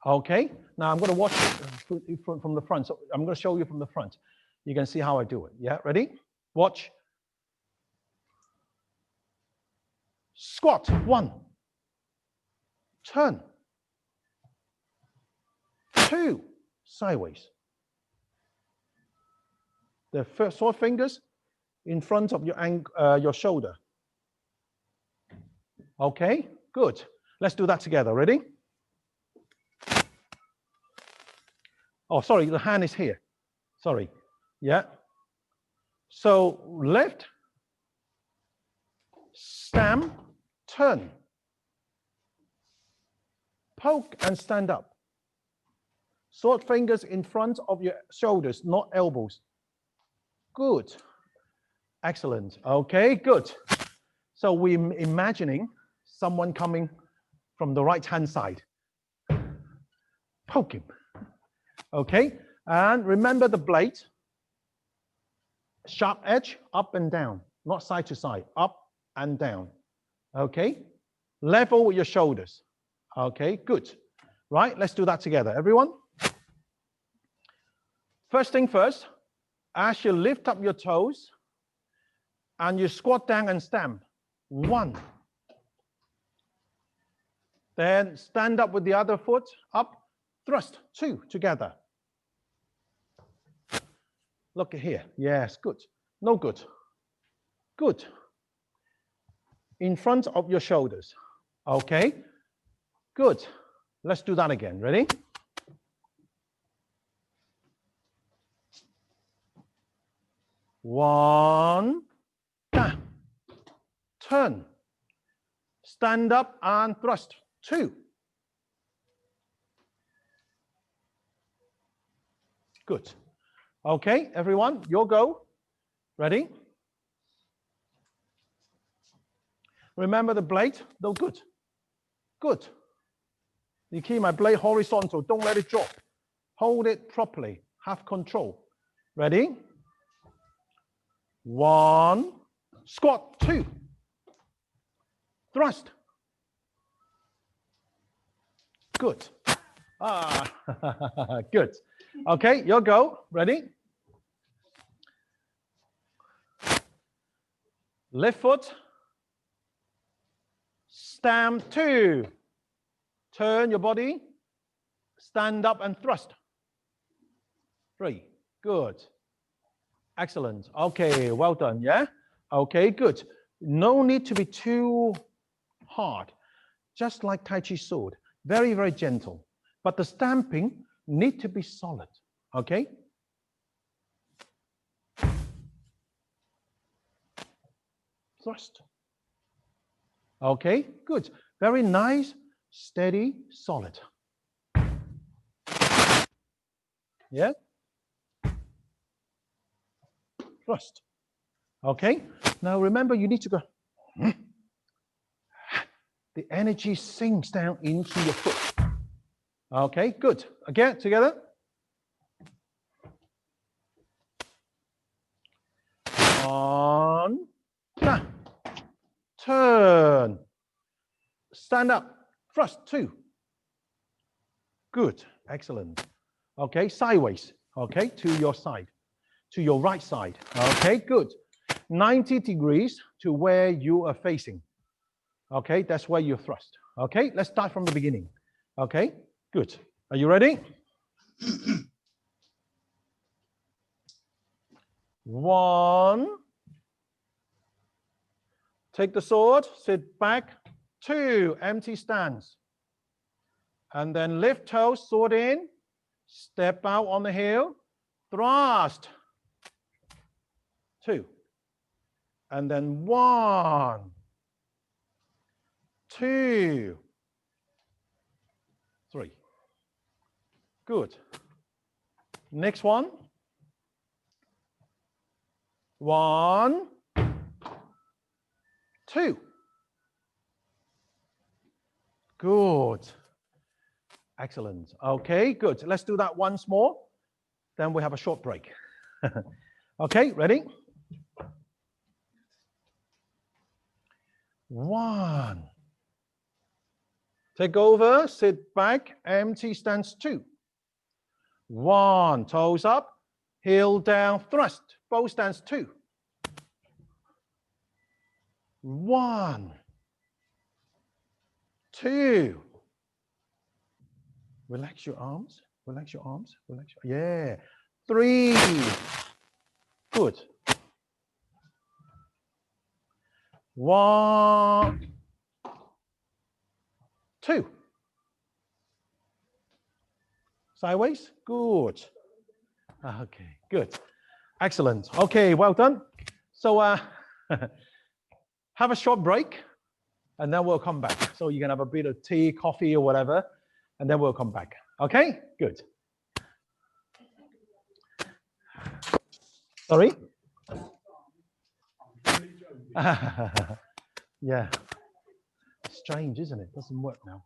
Okay, now I'm going to watch it from the front. So I'm going to show you from the front. You can see how I do it. Yeah, ready? Watch. Squat, 1. Turn. 2, sideways. The first 4 fingers in front of your shoulder. Okay, good. Let's do that together. Ready? Oh, sorry, the hand is here. Sorry. Yeah. So left, stamp, turn, poke and stand up. Short fingers in front of your shoulders, not elbows. Good. Excellent. Okay, good. So we're imagining someone coming from the right-hand side. Poke him. Okay, and remember the blade. Sharp edge, up and down, not side to side, up and down. Okay, level with your shoulders. Okay, good. Right, let's do that together, everyone. First thing first, as you lift up your toes and you squat down and stamp. 1. Then stand up with the other foot, up, thrust, 2 together. Look at here. Yes, good. No good. Good. In front of your shoulders. Okay. Good. Let's do that again. Ready? One. Turn. Stand up and thrust. 2. Good. Okay, everyone, your go. Ready? Remember the blade? No, good. Good. You keep my blade horizontal. Don't let it drop. Hold it properly. Have control. Ready? 1. Squat. 2. Thrust. Good. Good. Okay, your go. Ready? Left foot. Stamp. 2. Turn your body. Stand up and thrust. 3. Good. Excellent. Okay, well done. Yeah? Okay, good. No need to be too hard. Just like Tai Chi Sword. Very, very gentle. But the stamping need to be solid. Okay? Thrust. Okay, good. Very nice, steady, solid. Yeah? Thrust. Okay? Now remember, you need to go. The energy sinks down into your foot. Okay, good. Again, together. On. Turn. Stand up. Thrust. 2. Good. Excellent. Okay, sideways. Okay, to your side, to your right side. Okay, good. 90 degrees to where you are facing. Okay, that's where you thrust. Okay, let's start from the beginning. Okay, good. Are you ready? 1. Take the sword, sit back. 2, empty stance. And then lift toes, sword in. Step out on the heel. Thrust. 2. And then 1, 2, 3. Good. Next one. 1, 2. Good. Excellent. Okay, good. Let's do that once more. Then we have a short break. Okay, ready? 1. Take over, sit back, empty stance. 2. 1, toes up, heel down, thrust, bow stance. 2. 1, 2. Relax your arms, relax your arms, relax your, yeah. 3. Good. 1, 2. Sideways. Good. Okay, good. Excellent. Okay, well done. So have a short break and then we'll come back. So you can have a bit of tea, coffee or whatever, and then we'll come back. Okay, good. Sorry? Yeah. Strange, isn't it? Doesn't work now.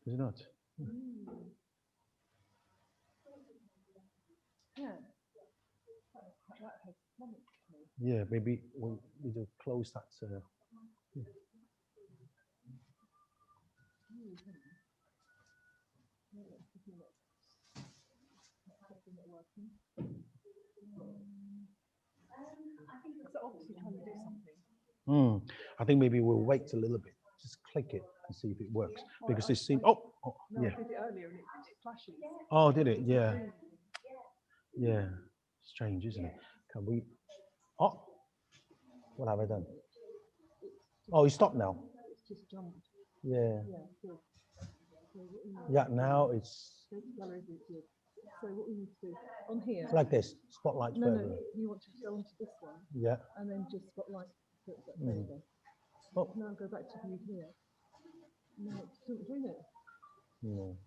Is it not? Yeah, maybe we'll need to close that. Yeah. I think maybe we'll wait a little bit. Just click it and see if it works because it seems. Oh, yeah. Oh, did it? Yeah. Yeah. Strange, isn't it? Can we? Oh, what have I done? Oh, it stopped now. Yeah. Yeah. Now it's. So what we need to do on here, like this, spotlight further. No, you want to go onto this one. Yeah. And then just spotlight. There you go. Oh. Now go back to view here. No, it's not doing it. No.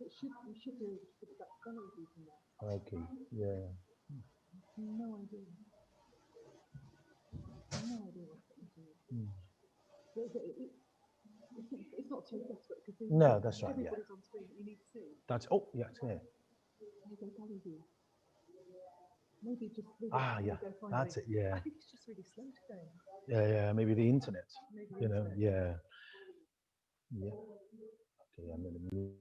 It should, you should do it with that gallery view from there. Okay. Yeah. No idea. No idea what it's doing. It's not too desperate because no, that's right. Everybody's on screen. You need to see. That's yeah, it's here. Gallery view. Maybe just yeah, that's it. Yeah. I think it's just really slow today. Yeah. Maybe the internet. Maybe you know. internet. Yeah. Yeah. Okay, I'm gonna move.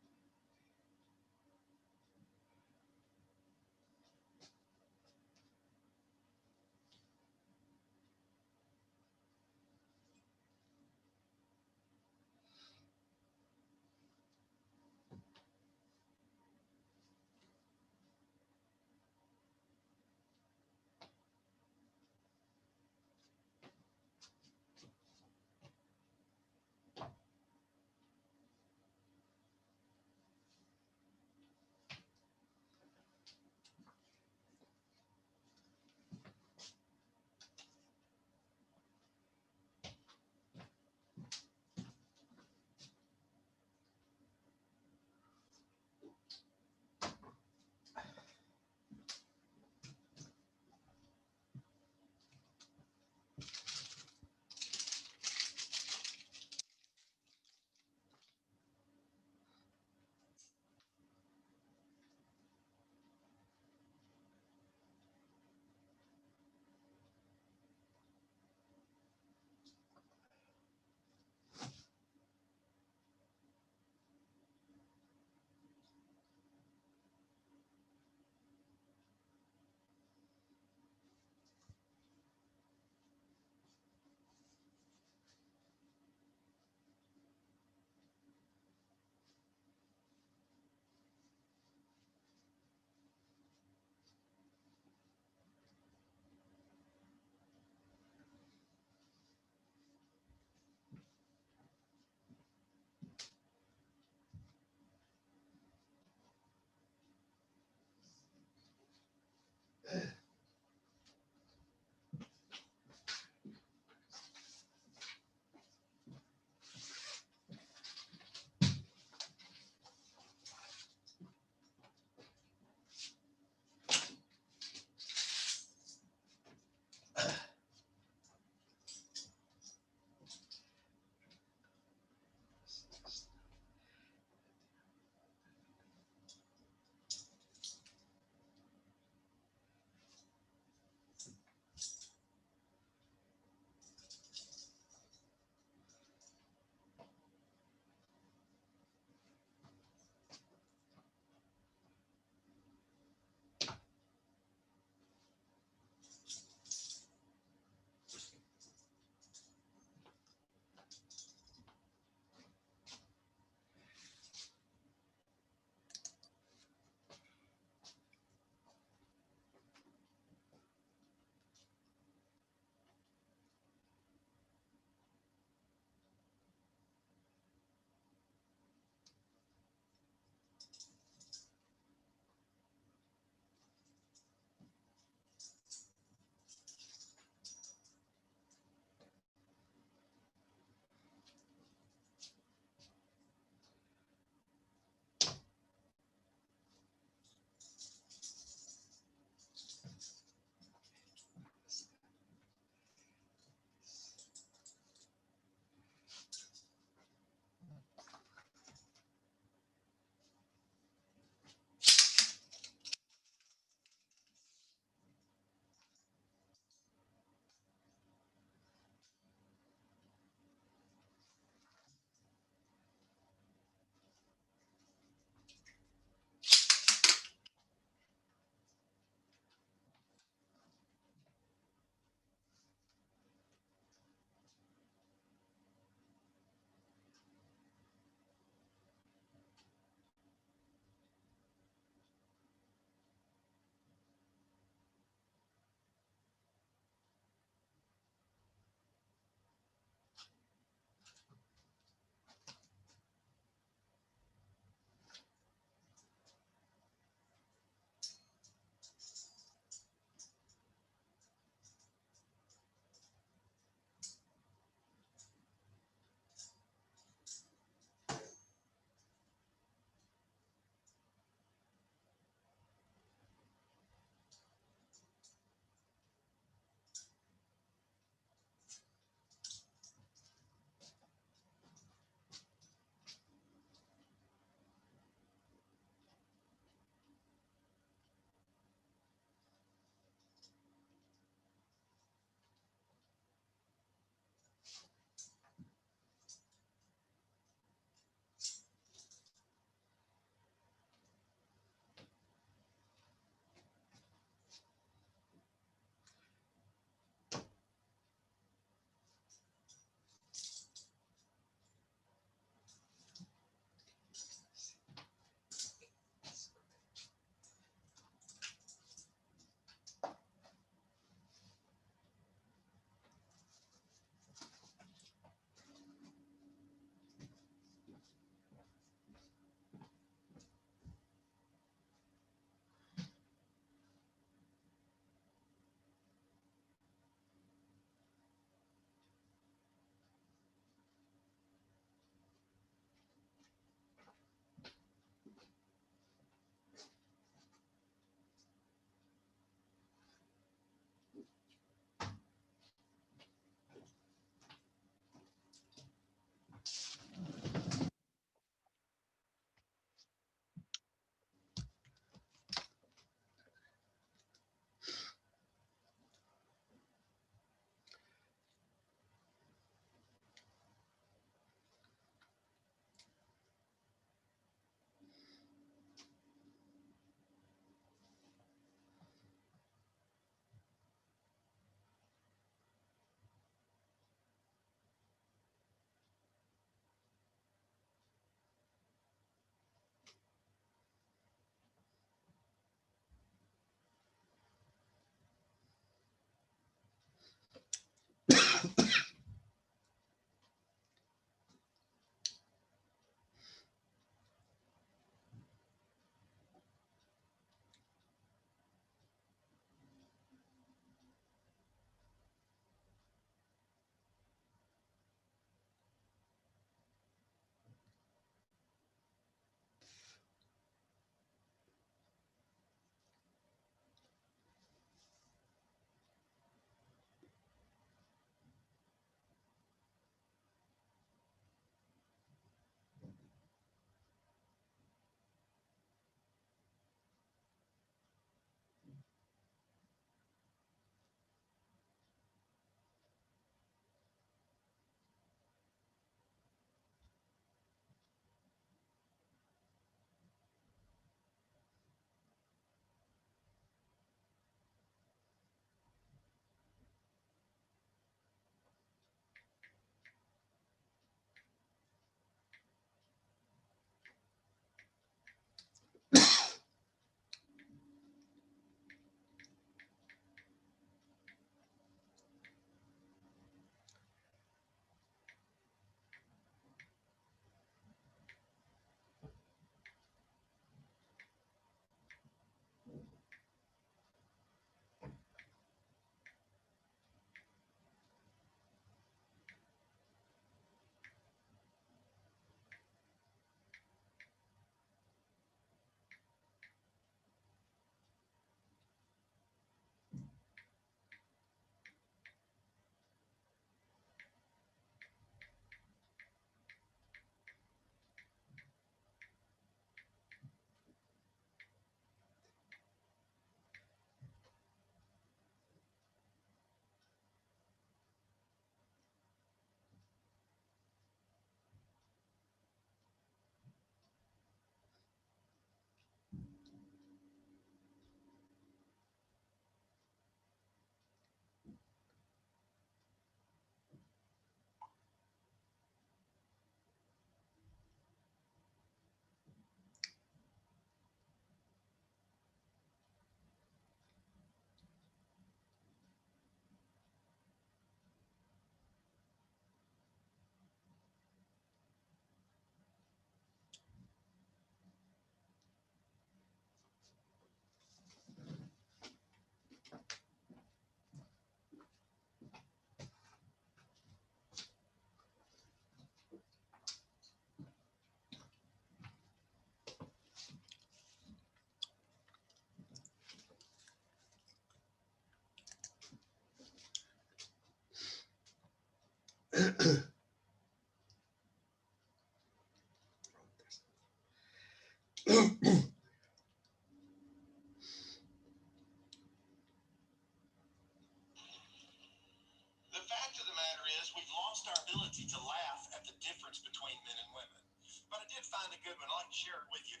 fact of the matter is we've lost our ability to laugh at the difference between men and women. But I did find a good one. I'd like to share it with you.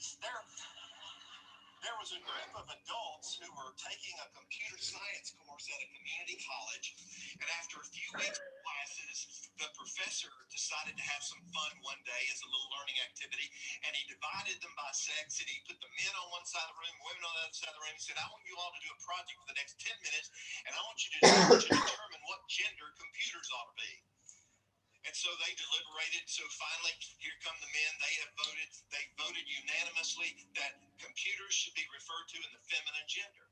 There was a group of adults who were taking a computer science course at a community college, and after a few weeks of classes, the professor decided to have some fun one day as a little learning activity, and he divided them by sex, and he put the men on one side of the room, women on the other side of the room. He said, I want you all to do a project for the next 10 minutes, and I want you to determine what gender computers ought to be. And so they deliberated. So finally, here come the men. They voted unanimously that computers should be referred to in the feminine gender.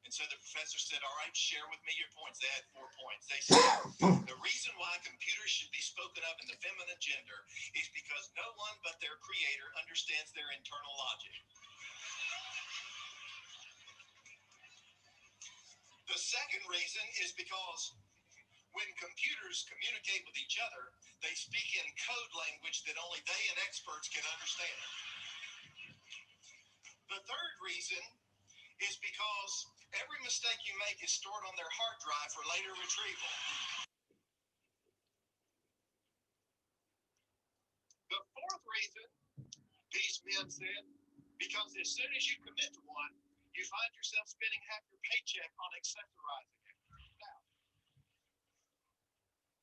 And so the professor said, all right, share with me your points. They had 4 points. They said, the reason why computers should be spoken of in the feminine gender is because no one but their creator understands their internal logic. The second reason is because when computers communicate with each other, they speak in code language that only they and experts can understand. The third reason is because every mistake you make is stored on their hard drive for later retrieval. The fourth reason, these men said, because as soon as you commit to one, you find yourself spending half your paycheck on accessorizing it. Now,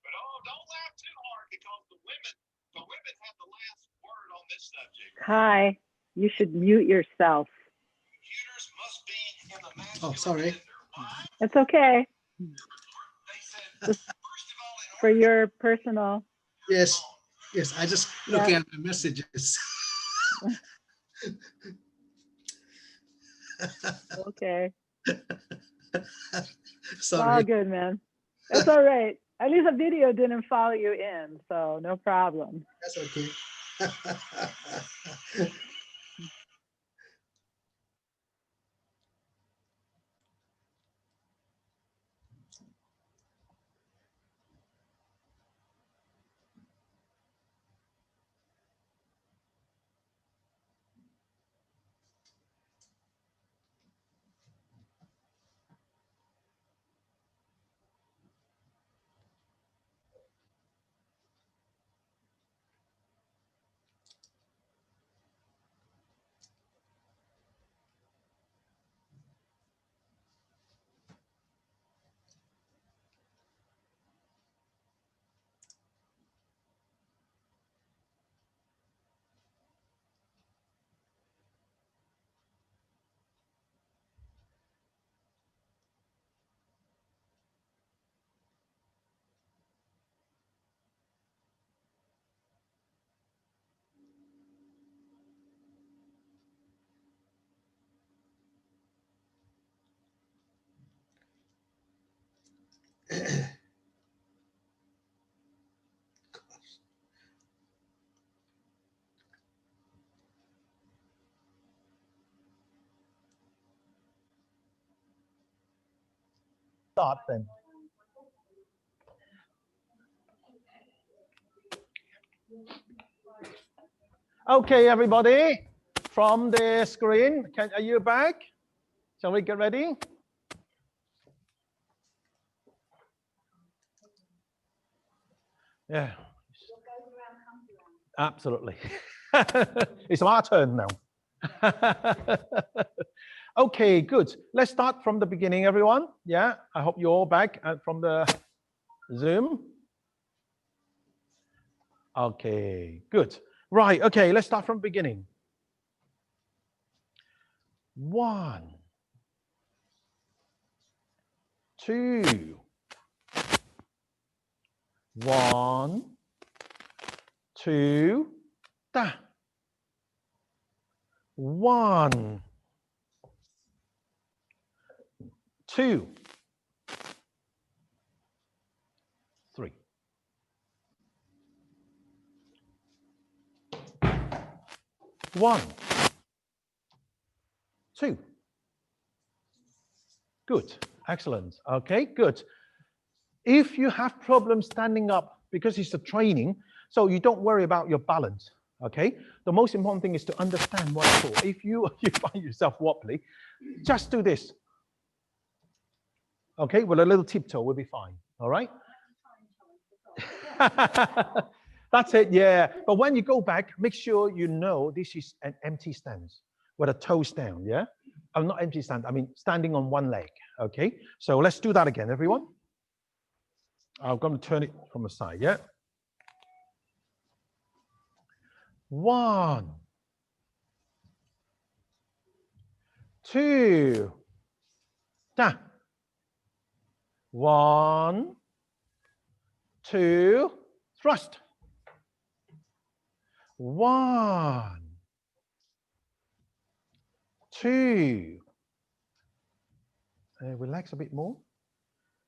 but don't laugh too hard because the women have the last word on this subject. Hi, you should mute yourself. Computers must be in the masculine sorry. gender. Why? It's okay. They said, Just first of all, for your personal. Yes, yes. I just looking at the messages. Okay. It's all Sorry. good, man. It's all right. At least the video didn't follow you in, so no problem. That's okay. Start then. Okay, everybody, from the screen, are you back? Shall we get ready? Yeah. Absolutely. It's our turn now. Okay, good. Let's start from the beginning, everyone. Yeah, I hope you're all back from the Zoom. Okay, good. Right, okay, let's start from the beginning. 1, 2, 1, 2, da. 1, 2, 3. 1, 2. Good, excellent. Okay, good. If you have problems standing up, because it's a training, so you don't worry about your balance. Okay, the most important thing is to understand what it's for. If you find yourself wobbly, just do this. Okay, with a little tiptoe, we'll be fine. All right. That's it. Yeah. But when you go back, make sure you know this is an empty stance with a toes down. Yeah. I'm not empty stand. I mean standing on one leg. Okay. So let's do that again, everyone. I'm going to turn it from the side. Yeah. 1, 2, down. 1, 2, thrust. 1, 2. Relax a bit more.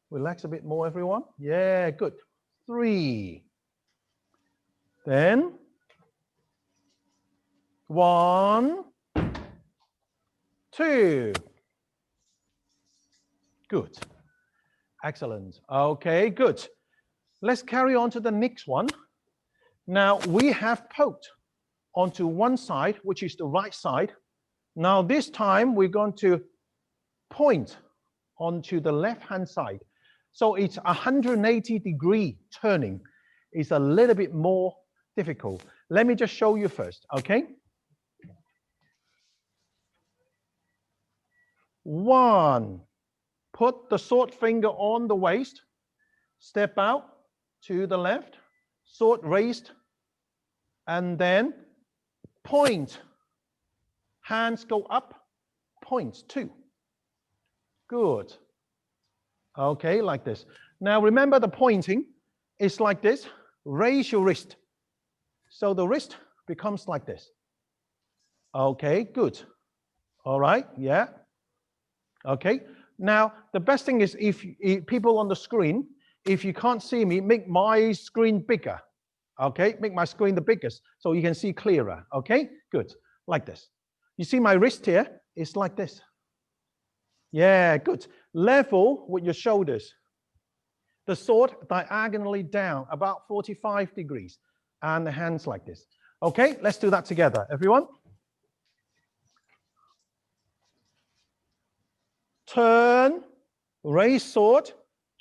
Relax a bit more, everyone. Yeah, good. 3. Then 1, 2. Good. Excellent. Okay, good. Let's carry on to the next one. Now we have poked onto one side, which is the right side. Now this time we're going to point onto the left-hand side. So it's 180-degree turning. It's a little bit more difficult. Let me just show you first, okay? 1, put the sword finger on the waist, step out to the left, sword raised, and then point. Hands go up, point. 2. Good. Okay, like this. Now remember the pointing is like this. Raise your wrist. So the wrist becomes like this. Okay, good. All right, yeah. Okay. Now the best thing is if people on the screen, if you can't see me, make my screen bigger. Okay, make my screen the biggest so you can see clearer. Okay, good. Like this. You see my wrist here? It's like this. Yeah, good. Level with your shoulders. The sword diagonally down about 45 degrees and the hands like this. Okay, let's do that together, everyone. Turn, raise sword,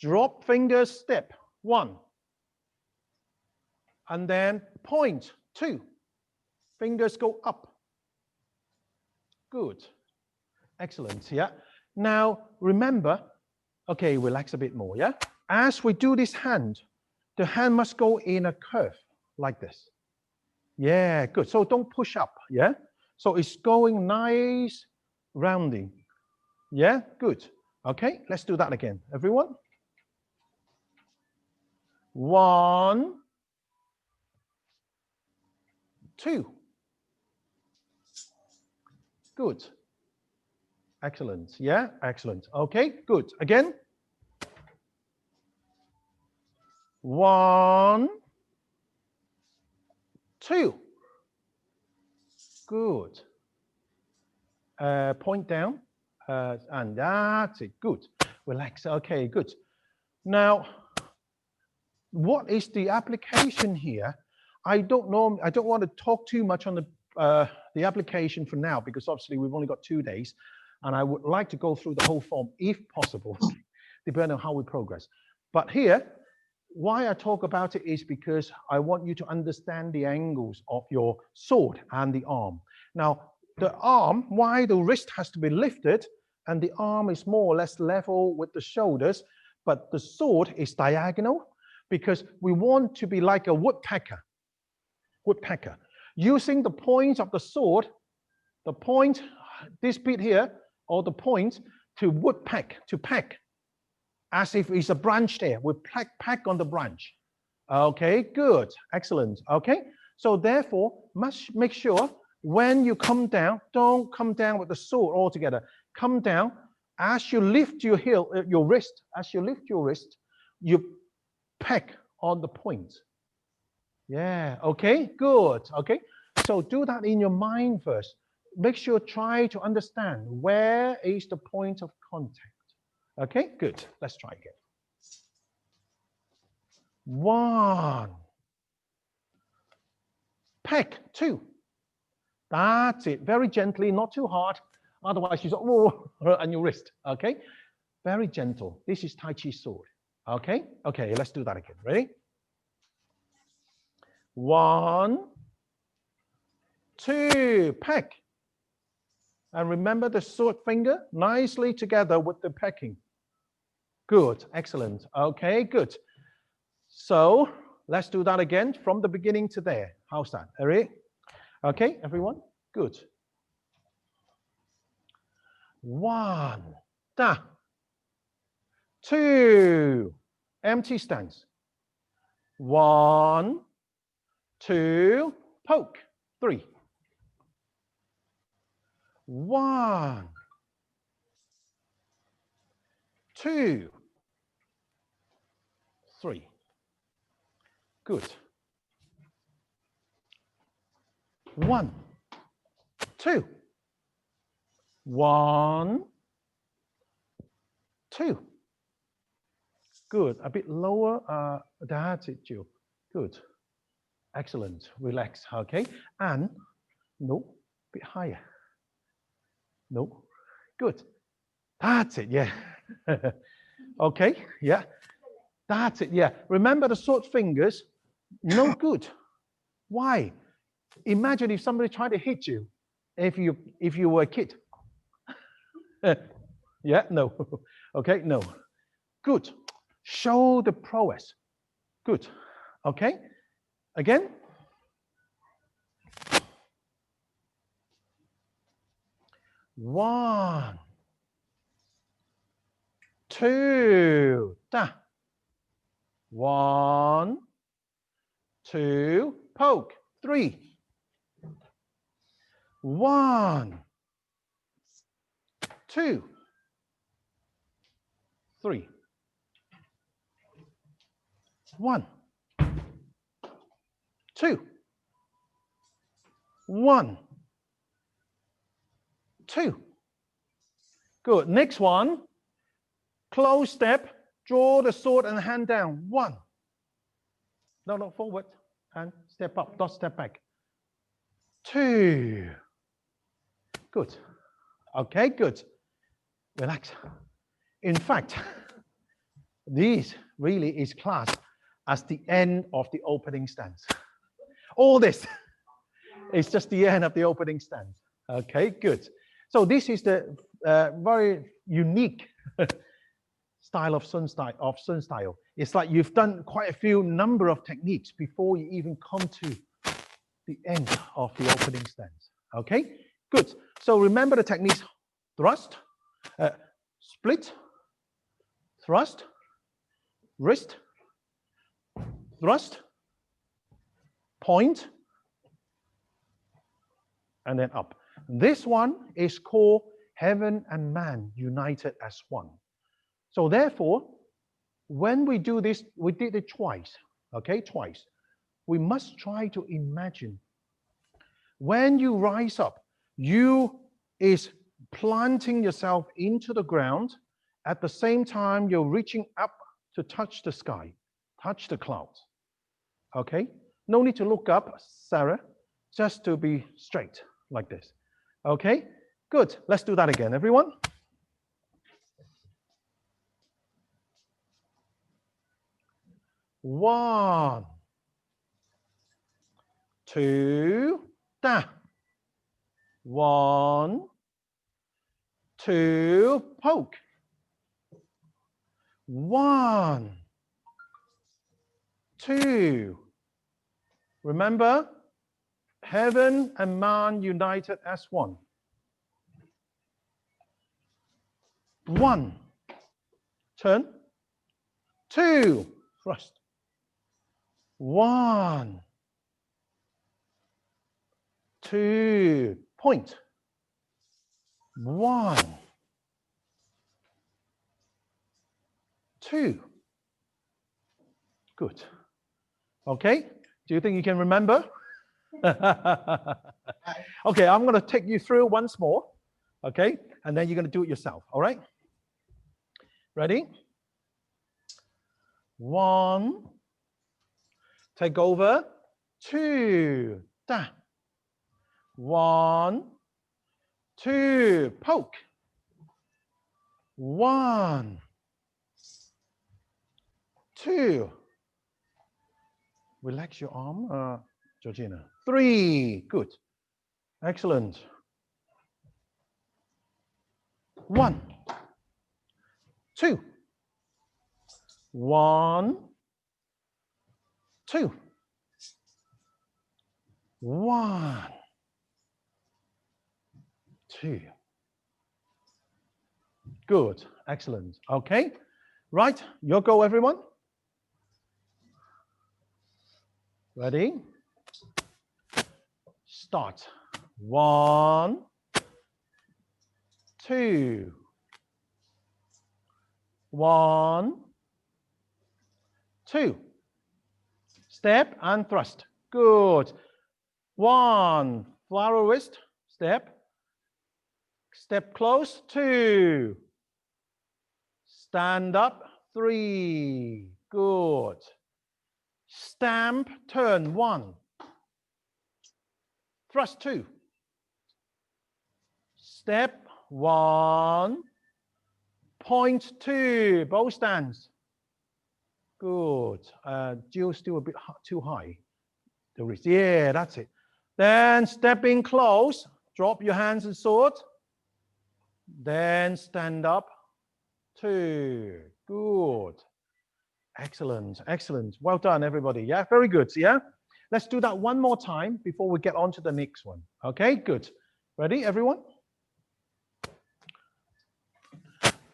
drop fingers, step. 1. And then point. 2. Fingers go up. Good. Excellent. Yeah. Now remember, okay, relax a bit more. Yeah. As we do this hand, the hand must go in a curve like this. Yeah, good. So don't push up. Yeah. So it's going nice, rounding. Yeah, good. Okay, let's do that again, everyone. 1, 2. Good. Excellent. Yeah, excellent. Okay, good. Again. 1, 2. Good. Point down. And that's it. Good. Relax. Okay, good. Now, what is the application here? I don't know. I don't want to talk too much on the application for now because obviously we've only got 2 days, and I would like to go through the whole form if possible, depending on how we progress. But here, why I talk about it is because I want you to understand the angles of your sword and the arm. Now, the arm, why the wrist has to be lifted and the arm is more or less level with the shoulders, but the sword is diagonal because we want to be like a woodpecker. Woodpecker. Using the point of the sword, the point, this bit here, or the point to woodpeck, to peck, as if it's a branch there. We peck on the branch. Okay, good, excellent. Okay, so therefore, must make sure when you come down, don't come down with the sword altogether. Come down as you lift your heel, your wrist. As you lift your wrist, you peck on the point. Yeah. Okay. Good. Okay. So do that in your mind first. Make sure try to understand where is the point of contact. Okay. Good. Let's try again. 1, Peck, 2. That's it. Very gently, not too hard. Otherwise, you oh, on your wrist. Okay? Very gentle. This is Tai Chi Sword. Okay? Okay, let's do that again. Ready? 1, 2, peck. And remember the sword finger nicely together with the pecking. Good, excellent. Okay, good. So let's do that again from the beginning to there. How's that? Ready? Okay, everyone? Good. 1, da. 2, empty stance. 1, 2, poke. 3. 1, 2, 3. Good. 1, 2. 1, 2. Good. A bit lower. That's it, Jill. Good. Excellent. Relax. Okay. And no, a bit higher. No. Good. That's it. Yeah. Okay. Yeah. That's it. Yeah. Remember the sword fingers. No good. Why? Imagine if somebody tried to hit you if you were a kid. Yeah. No. Okay. No. Good. Show the prowess. Good. Okay. Again. 1, 2, da. 1, 2, poke. 3. 1, 2, 3. 1, 2, 1, 2. Good. Next one. Close step. Draw the sword and hand down. 1. No, forward. And step up. Don't step back. 2. Good. Okay, good. Relax. In fact, this really is classed as the end of the opening stance. All this is just the end of the opening stance. Okay, good. So this is the very unique style of Sun style. It's like you've done quite a few number of techniques before you even come to the end of the opening stance. Okay, good. So remember the techniques: thrust, split, thrust, wrist, thrust, point, and then up. This one is called heaven and man united as one. So therefore, when we do this, we did it twice, okay, twice. We must try to imagine when you rise up, you is planting yourself into the ground. At the same time, you're reaching up to touch the sky, touch the clouds, okay? No need to look up, Sarah, just to be straight like this. Okay, good. Let's do that again, everyone. One, 2, da. 1, 2, poke. 1, 2. Remember, heaven and man united as one. 1, turn. 2, thrust. 1, 2, point. 1, 2. Good. Okay. Do you think you can remember? Okay, I'm going to take you through once more. Okay, and then you're going to do it yourself. All right. Ready? 1. Take over. 2. Da. 1, 2, poke. 1, 2. Relax your arm, Georgina. 3, good. Excellent. 1, 2. 1, 2. 1, 2. Good. Excellent. Okay. Right. Your go, everyone. Ready? Start. 1, 2. 1, 2. Step and thrust. Good. 1. Flower wrist. Step. Step close. 2. Stand up. 3. Good. Stamp. Turn. 1. Thrust. 2. Step. 1. Point. 2. Both stands. Good. Jill still a bit too high. The wrist. Yeah, that's it. Then step in close. Drop your hands and sword. Then stand up. 2. Good. Excellent. Excellent. Well done, everybody. Yeah, very good. Yeah. Let's do that one more time before we get on to the next one. Okay, good. Ready, everyone?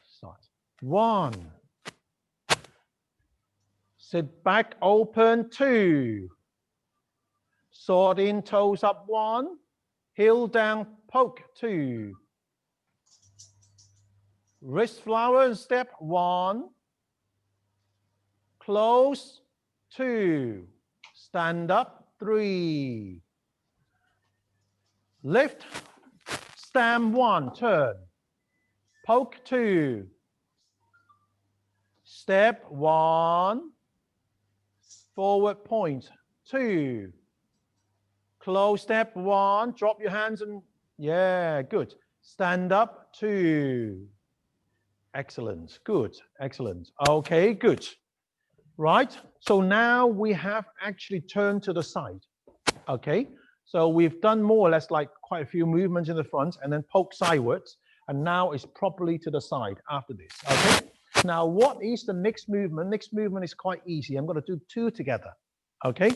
Start. 1. Sit back, open. 2. Sword in, toes up. 1. Heel down, poke. 2. Wrist flower and step. 1. Close. 2. Stand up. 3. Lift. Stamp. 1. Turn. Poke. 2. Step. 1. Forward point. 2. Close. Step. 1. Drop your hands and yeah, good. Stand up. 2. Excellent. Good. Excellent. Okay, good. Right. So now we have actually turned to the side. Okay. So we've done more or less like quite a few movements in the front and then poke sideways. And now it's properly to the side after this. Okay. Now, what is the next movement? Next movement is quite easy. I'm going to do 2 together. Okay.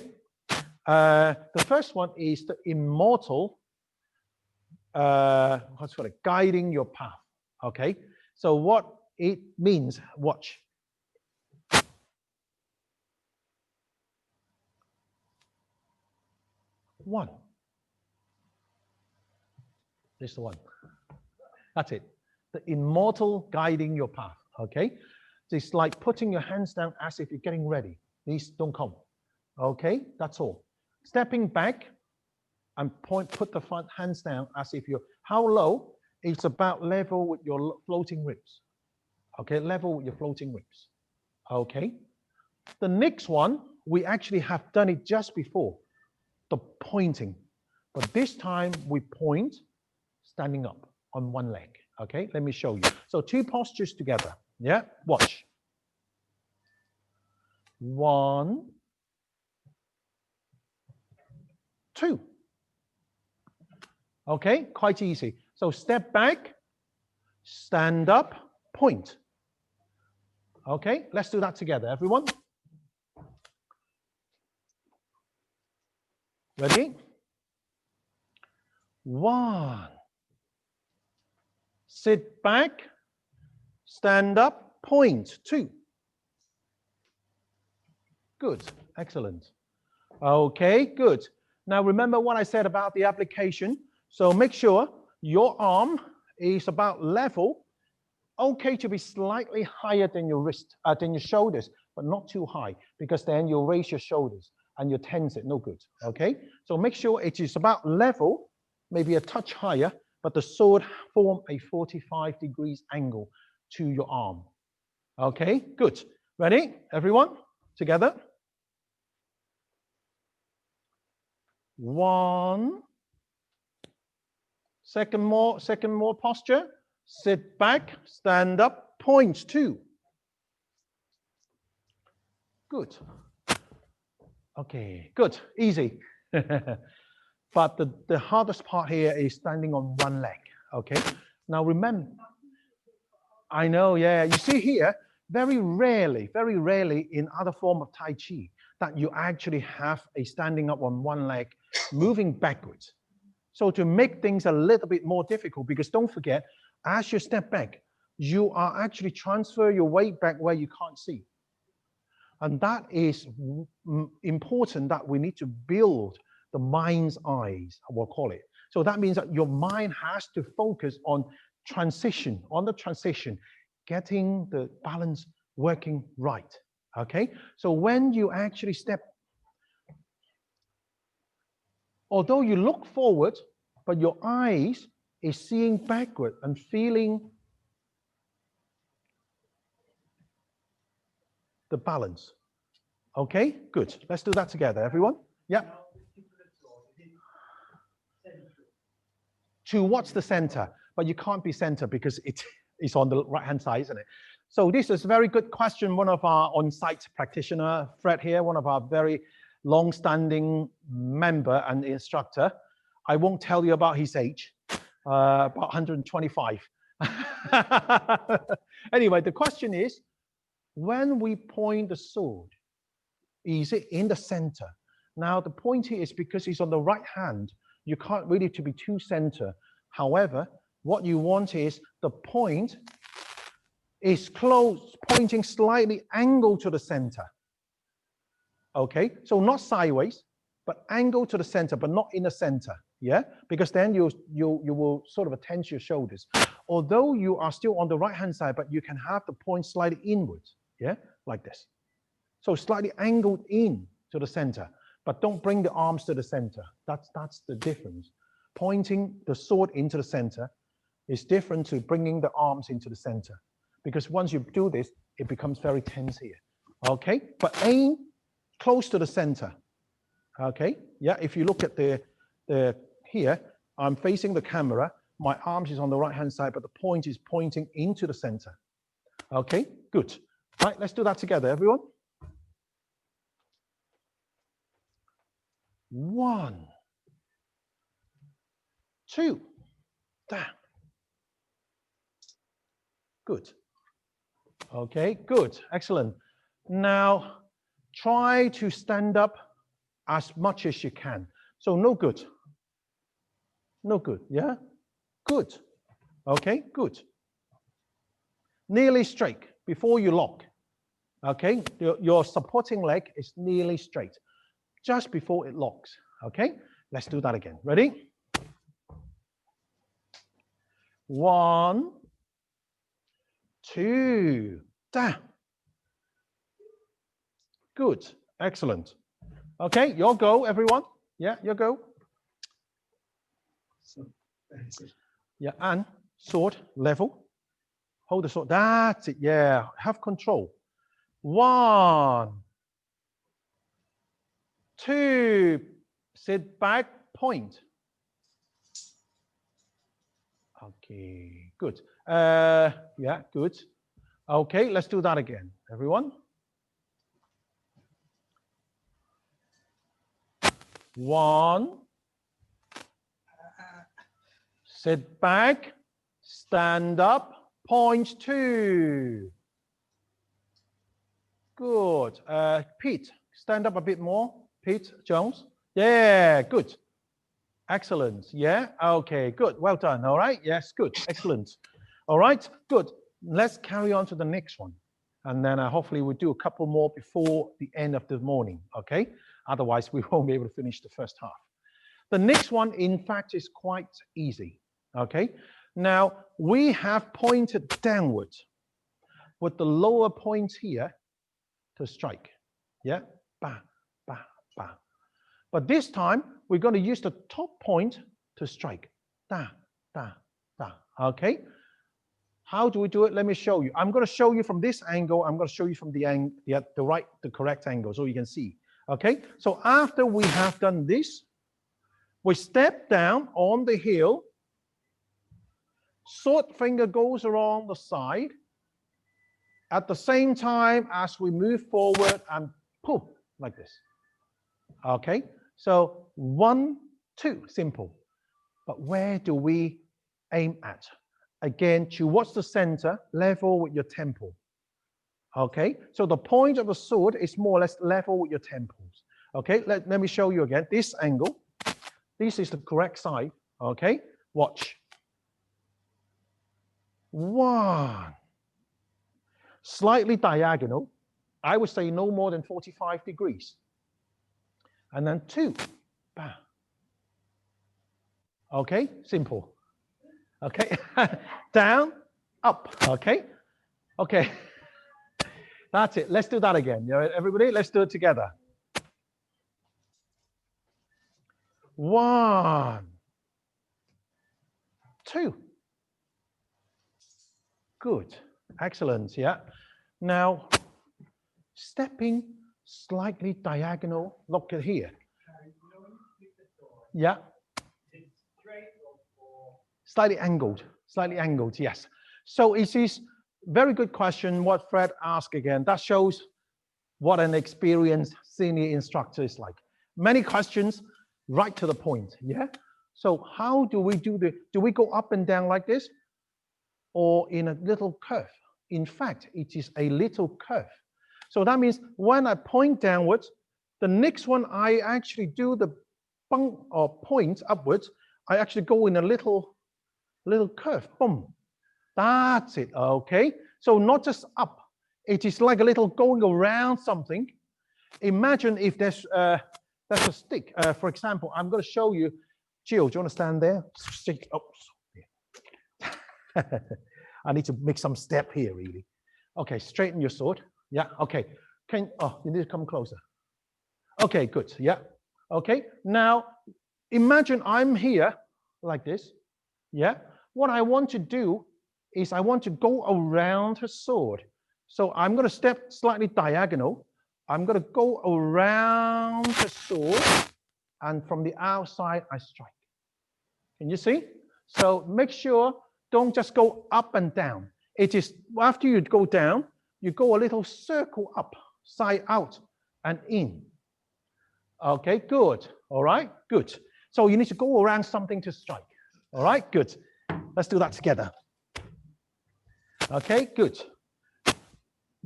The first one is the immortal, what's it called? Guiding your path. Okay. So what it means, watch. One. This is the one. That's it. The immortal guiding your path. Okay. It's like putting your hands down as if you're getting ready. These don't come. Okay. That's all. Stepping back and put the front hands down as if you're, how low? It's about level with your floating ribs. Okay. Level with your floating ribs. Okay. The next one, we actually have done it just before. The pointing. But this time we point standing up on one leg. Okay, let me show you. So 2 postures together. Yeah, watch. 1, 2. Okay, quite easy. So step back, stand up, point. Okay, let's do that together, everyone. Ready? 1. Sit back, stand up, point. 2. Good, excellent. Okay, good. Now remember what I said about the application. So make sure your arm is about level. Okay to be slightly higher than your wrist, than your shoulders, but not too high, because then you'll raise your shoulders and you tense it, no good. Okay, so make sure it is about level, maybe a touch higher, but the sword form a 45 degrees angle to your arm. Okay, good. Ready, everyone? Together. 1. Second more posture. Sit back, stand up, point 2. Good. Okay, good, easy. But the hardest part here is standing on one leg, okay? Now remember, I know, yeah, you see here, very rarely in other form of Tai Chi that you actually have a standing up on one leg, moving backwards. So to make things a little bit more difficult, because don't forget, as you step back, you are actually transfer your weight back where you can't see. And that is important, that we need to build the mind's eyes, we'll call it. So that means that your mind has to focus on the transition, getting the balance working right, okay? So when you actually step, although you look forward, but your eyes is seeing backward and feeling the balance. Okay, good. Let's do that together, everyone. Yeah. Towards the center, but you can't be center because it's on the right-hand side, isn't it? So this is a very good question. One of our on-site practitioner, Fred here, one of our very long-standing member and instructor. I won't tell you about his age, about 125. Anyway, the question is, when we point the sword, is it in the center? Now, the point here is because it's on the right hand, you can't really to be too center. However, what you want is the point is close, pointing slightly angled to the center. Okay, so not sideways, but angle to the center, but not in the center. Yeah, because then you will sort of tense your shoulders. Although you are still on the right hand side, but you can have the point slightly inwards. Yeah, like this. So slightly angled in to the center, but don't bring the arms to the center. That's the difference. Pointing the sword into the center is different to bringing the arms into the center. Because once you do this, it becomes very tense here. Okay, but aim close to the center. Okay, yeah, if you look at the here, I'm facing the camera, my arms is on the right hand side, but the point is pointing into the center. Okay, good. Right, let's do that together, everyone. 1, 2, down. Good. Okay, good, excellent. Now, try to stand up as much as you can. So no good. No good, yeah? Good. Okay, good. Nearly straight before you lock. Okay, your supporting leg is nearly straight, just before it locks. Okay, let's do that again. Ready? 1, 2, down. Good, excellent. Okay, your go, everyone. Yeah, your go. Yeah, and sword level. Hold the sword. That's it. Yeah, have control. 1, 2, sit back, point. Okay, good. Yeah, good. Okay, let's do that again, everyone. 1, sit back, stand up, point 2. Good. Pete, stand up a bit more. Pete Jones. Yeah, good. Excellent. Yeah, okay, good. Well done. All right. Yes, good. Excellent. All right, good. Let's carry on to the next one. And then hopefully we'll do a couple more before the end of the morning. Okay. Otherwise, we won't be able to finish the first half. The next one, in fact, is quite easy. Okay. Now, we have pointed downwards with the lower point here to strike. Yeah. Ba, ba, ba. But this time, we're going to use the top point to strike. Da, da, da. Okay. How do we do it? Let me show you. I'm going to show you from this angle. I'm going to show you from the correct angle, so you can see. Okay. So after we have done this, We step down on the heel. Sword finger goes along the side. At the same time as we move forward and pull like this. Okay, so 1, 2, simple. But where do we aim at? Again, towards the center, level with your temple. Okay, so the point of the sword is more or less level with your temples. Okay, let me show you again. This angle, this is the correct side. Okay, watch. 1. Slightly diagonal. I would say no more than 45 degrees. And then 2. Bam. Okay, simple. Okay, down, up. Okay, okay. That's it. Let's do that again. Everybody, let's do it together. 1, 2. Good. Excellent. Yeah. Now, stepping slightly diagonal. Look at here. Yeah. Slightly angled. Slightly angled. Yes. So it is very good question what Fred asked again. That shows what an experienced senior instructor is like. Many questions, right to the point. Yeah. So how do we do do we go up and down like this? Or in a little curve? In fact, it is a little curve. So that means when I point downwards, the next one I actually do the bump or point upwards, I actually go in a little curve. Boom. That's it. Okay. So not just up. It is like a little going around something. Imagine if there's a stick. For example, I'm going to show you. Jill, do you want to stand there? Stick. Oh, I need to make some step here, really. Okay, straighten your sword. Yeah, okay. You need to come closer. Okay, good. Yeah. Okay, now imagine I'm here like this. Yeah. What I want to do is I want to go around the sword. So I'm going to step slightly diagonal. I'm going to go around the sword, and from the outside, I strike. Can you see? So make sure don't just go up and down. It is after you go down, you go a little circle up, side out, and in. Okay, good. All right, good. So you need to go around something to strike. All right, good. Let's do that together. Okay, good.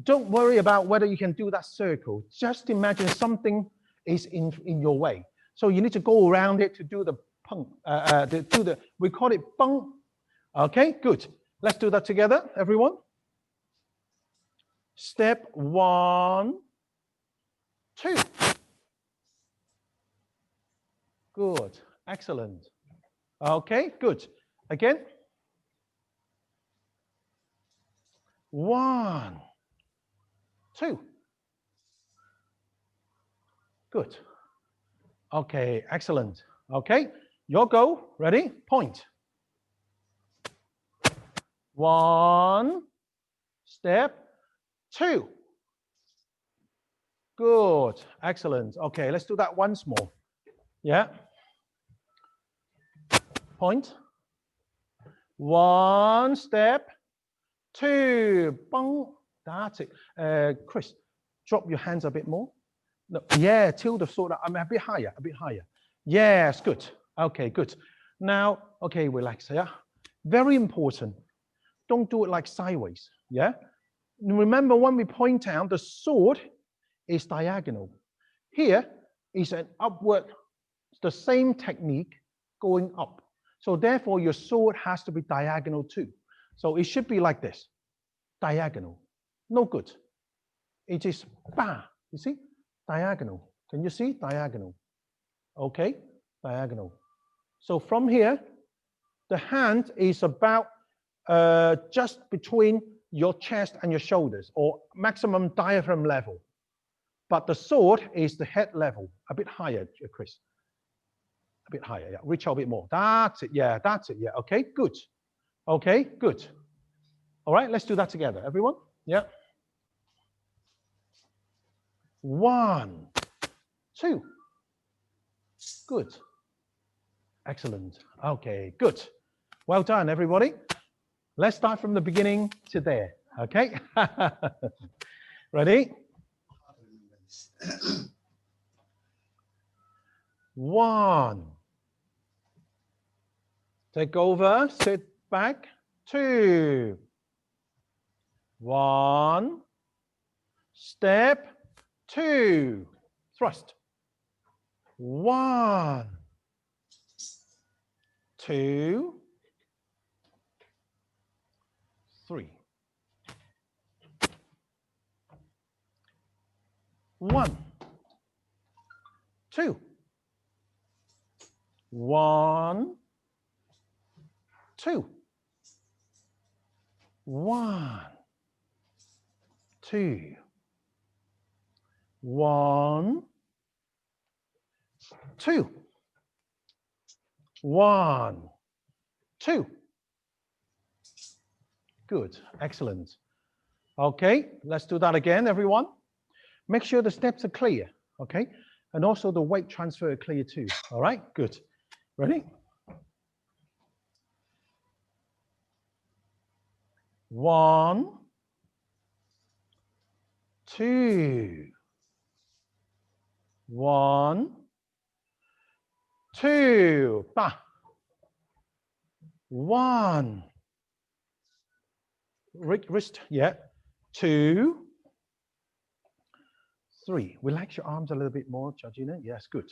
Don't worry about whether you can do that circle. Just imagine something is in your way. So you need to go around it to do the pump. We call it bump. Okay, good. Let's do that together, everyone. Step 1, 2. Good, excellent. Okay, good. Again. 1, 2. Good. Okay, excellent. Okay, your go. Ready? Point. 1, step 2. Good, excellent. Okay, let's do that once more. Yeah. Point. 1, step 2. Bung. That's it. Chris, drop your hands a bit more. No, yeah, tilt the sword up. I mean, a bit higher, a bit higher. Yes, good. Okay, good. Now, okay, relax. Yeah. Very important. Don't do it like sideways. Yeah. Remember when we point down, the sword is diagonal. Here is an upward, the same technique going up. So therefore, your sword has to be diagonal too. So it should be like this, diagonal. No good. It is bah. You see, diagonal. Can you see diagonal? Okay, diagonal. So from here, the hand is about just between your chest and your shoulders, or maximum diaphragm level. But the sword is the head level, a bit higher, Chris. A bit higher, yeah. Reach out a bit more. That's it, yeah, that's it, yeah. Okay, good. Okay, good. All right, let's do that together, everyone. Yeah. 1, 2. Good. Excellent. Okay, good. Well done, everybody. Let's start from the beginning to there. Okay. Ready? 1. Take over, sit back. 2. 1. Step. 2. Thrust. 1. 2. 3. 1. 2. 1. 2. 1. 2. 1. 2. 1. 2. Good. Excellent. Okay, let's do that again, everyone. Make sure the steps are clear, okay? And also the weight transfer clear too. All right, good. Ready? 1, 2. 1, 2. Ba. 1. Wrist, yeah. 2. 3. Relax your arms a little bit more, Georgina. Yes, good.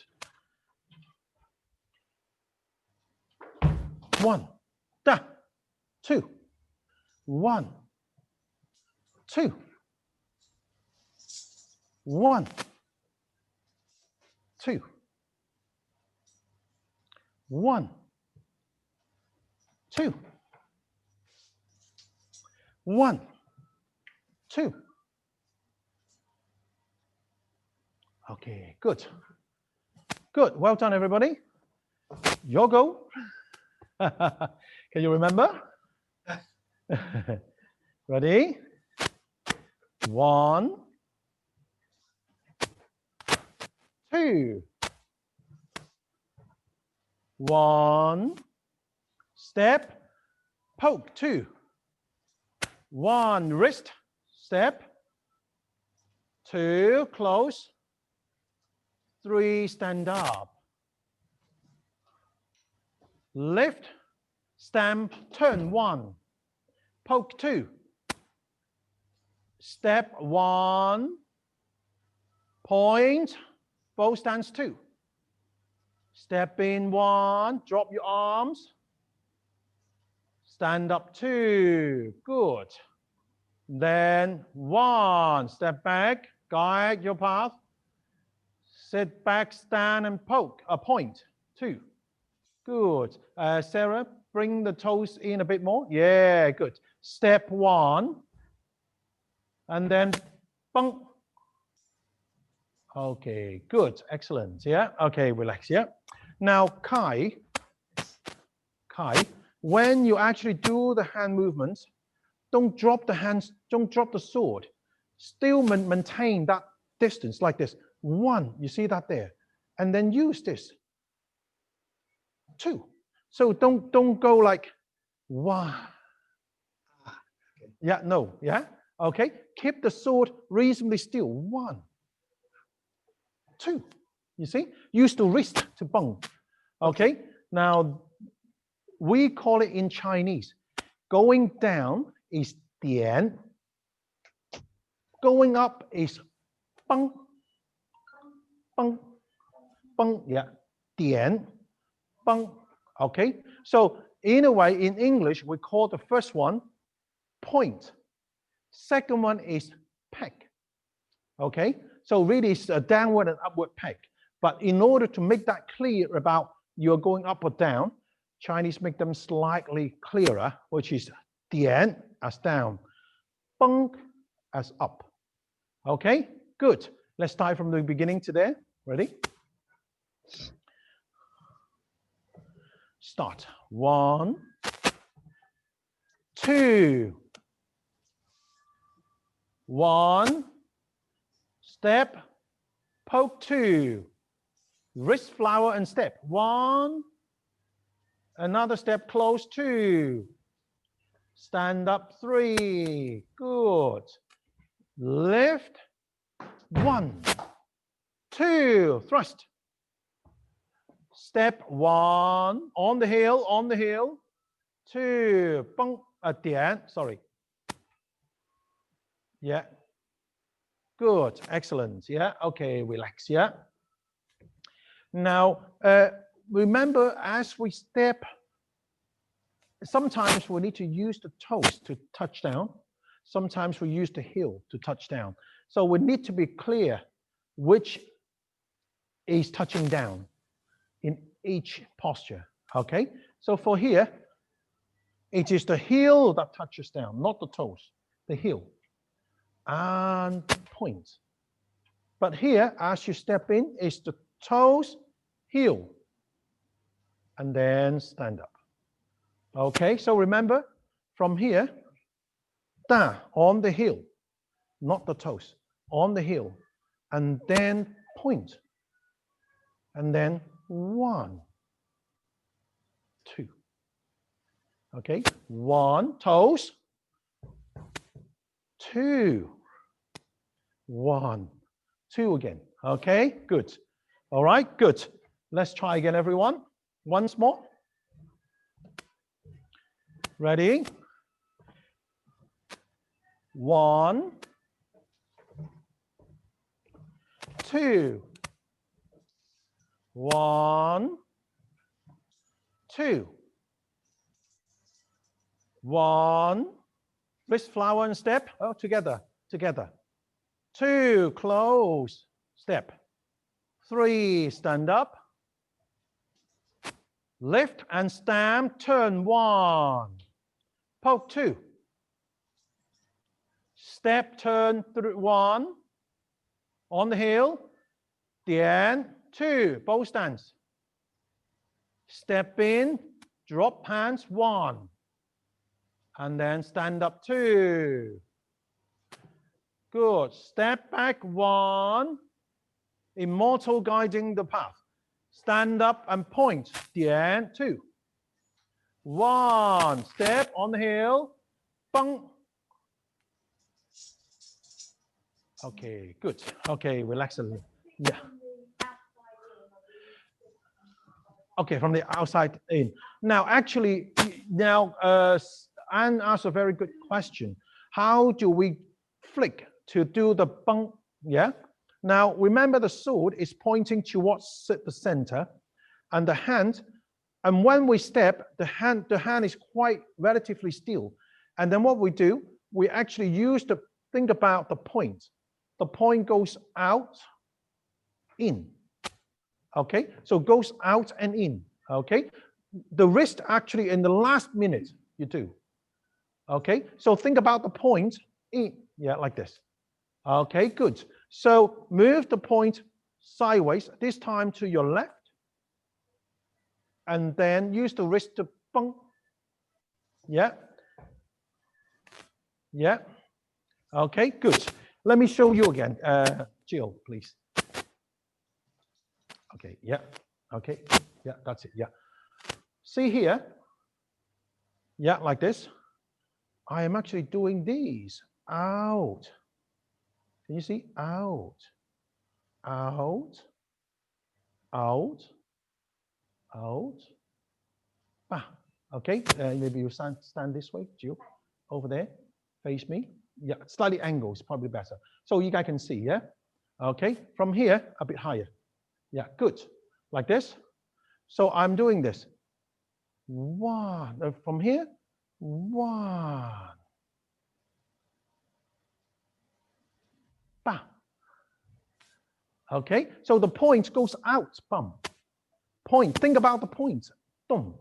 1. Da. 2. 1. 2. 1. 2. 1. 2. 1. 2. Okay, good. Good. Well done, everybody. Your go. Can you remember? Ready? 1, 2. 1. Step. Poke. 2. 1. Wrist. Step. 2. Close. 3. Stand up. Lift. Stamp. Turn. 1. Poke. 2. Step. 1. Point. Bow stance. 2. Step in. 1. Drop your arms. Stand up. 2. Good. Then 1. Step back. Guide your path. Sit back, stand and poke. A point. 2. Good. Sarah, bring the toes in a bit more. Yeah, good. Step 1. And then bunk. Okay, good. Excellent. Yeah. Okay, relax. Yeah. Now, Kai, when you actually do the hand movements, don't drop the hands, don't drop the sword. Still maintain that distance like this. 1, you see that there. And then use this. 2. So don't go like 1. Yeah, no, yeah. Okay. Keep the sword reasonably still. 1, 2. You see? Use the wrist to bung. Okay. Now we call it in Chinese. Going down is dian. Going up is bung. Bung. Bung. Yeah. Dian. Bung. Okay. So in a way, in English, we call the first one point. Second one is peg. Okay. So really it's a downward and upward peg. But in order to make that clear about you're going up or down, Chinese make them slightly clearer, which is dian as down, bung as up. Okay, good. Let's start from the beginning to there. Ready? Start. 1, 2. 1. Step. Poke. 2. Wrist flower and step. 1, Another step close, 2. Stand up, 3. Good. Lift, 1, 2. Thrust. Step 1 on the heel, 2. 蹦 点 sorry. Yeah. Good. Excellent. Yeah. Okay. Relax. Yeah. Now, remember, as we step, sometimes we need to use the toes to touch down. Sometimes we use the heel to touch down. So we need to be clear which is touching down in each posture. Okay. So for here, it is the heel that touches down, not the toes. The heel. And point. But here, as you step in, is the toes, heel, and then stand up. Okay, so remember, from here, da, on the heel, not the toes, on the heel, and then point, and then 1, 2. Okay, 1, toes, 2, 1, 2 again. Okay, good. All right, good. Let's try again, everyone. Once more. Ready? 1, 2, 1, 2, 1. Wrist flower and step. Oh, together. 2, close, step. 3, stand up. Lift and stamp, turn 1. Poke 2. Step, turn 1. On the heel. Dian 2. Both stance. Step in, drop hands 1. And then stand up 2. Good. Step back 1. Immortal guiding the path. Stand up and point. Dian 2. 1. Step on the heel. Bang. Okay, good. Okay, relax a little. Yeah. Okay, from the outside in. Now, actually, Anne asked a very good question. How do we flick to do the bang? Yeah. Now, remember the sword is pointing towards the center, and the hand, and when we step, the hand is quite relatively still. And then what we do, we actually think about the point. The point goes out, in. Okay, so goes out and in. Okay, the wrist actually in the last minute you do. Okay, so think about the point in, yeah, like this. Okay, good. So move the point sideways, this time to your left, and then use the wrist to bung. Yeah. Yeah. Okay, good. Let me show you again. Jill, please. Okay, yeah. Okay, yeah, that's it. Yeah. See here. Yeah, like this. I am actually doing these. Out. Can you see? Out. Out. Out. Out. Ah, okay. Maybe you stand this way, Jill. Over there. Face me. Yeah, slightly angle is probably better. So you guys can see, yeah? Okay, from here, a bit higher. Yeah, good. Like this. So I'm doing this. 1. From here, 1. Bah. Okay, so the point goes out. Bum. Point. Think about the point. Dum.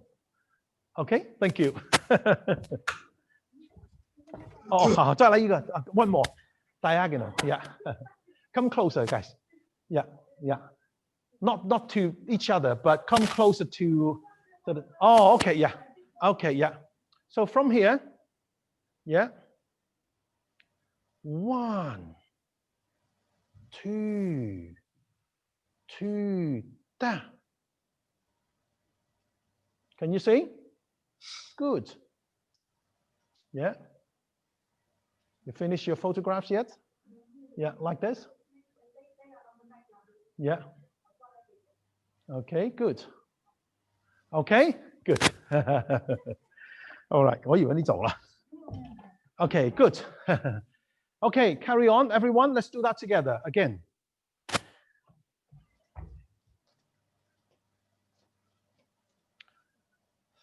Okay, thank you. Oh, 再来一个. One more. Diagonal. Yeah. Come closer, guys. Yeah, yeah. Not to each other, but come closer to the. Oh, okay, yeah. Okay, yeah. So from here, yeah. 1, 2, 2, da. Can you see? Good. Yeah. You finish your photographs yet? Yeah, like this? Yeah. Okay, good. Okay, good. All right. 我以為你走了. Okay, good. Okay, carry on, everyone. Let's do that together again.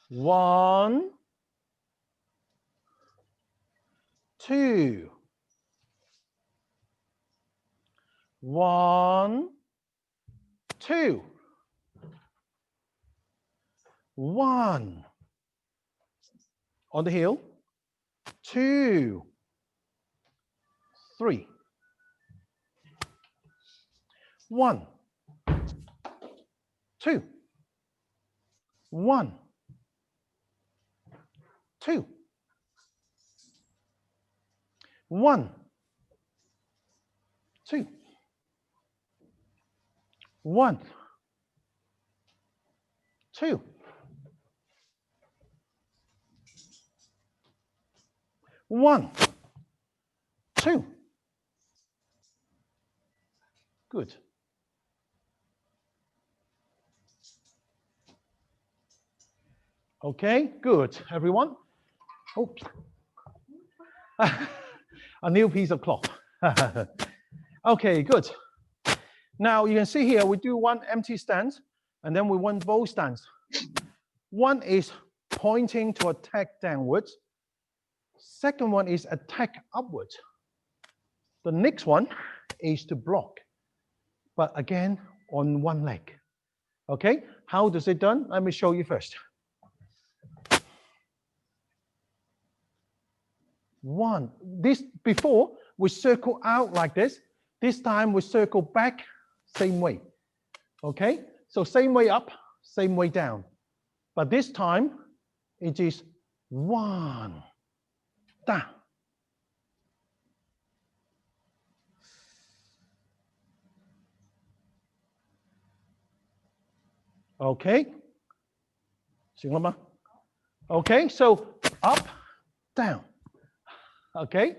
One, two. One, two. One. On the heel. Two. Three. One. Two. One. Two. One. Two. One. Two. One. Two. Good. Okay, good, everyone. Oops. A new piece of cloth. Okay, good. Now you can see here we do one empty stance and then we one bow stance. One is pointing to attack downwards. Second one is attack upwards. The next one is to block, but again on one leg. Okay, how does it done? Let me show you first. One. This before we circle out like this. This time we circle back same way. Okay, so same way up, same way down. But this time it is one. Da. Okay. 行了吗? Okay, so up, down. Okay,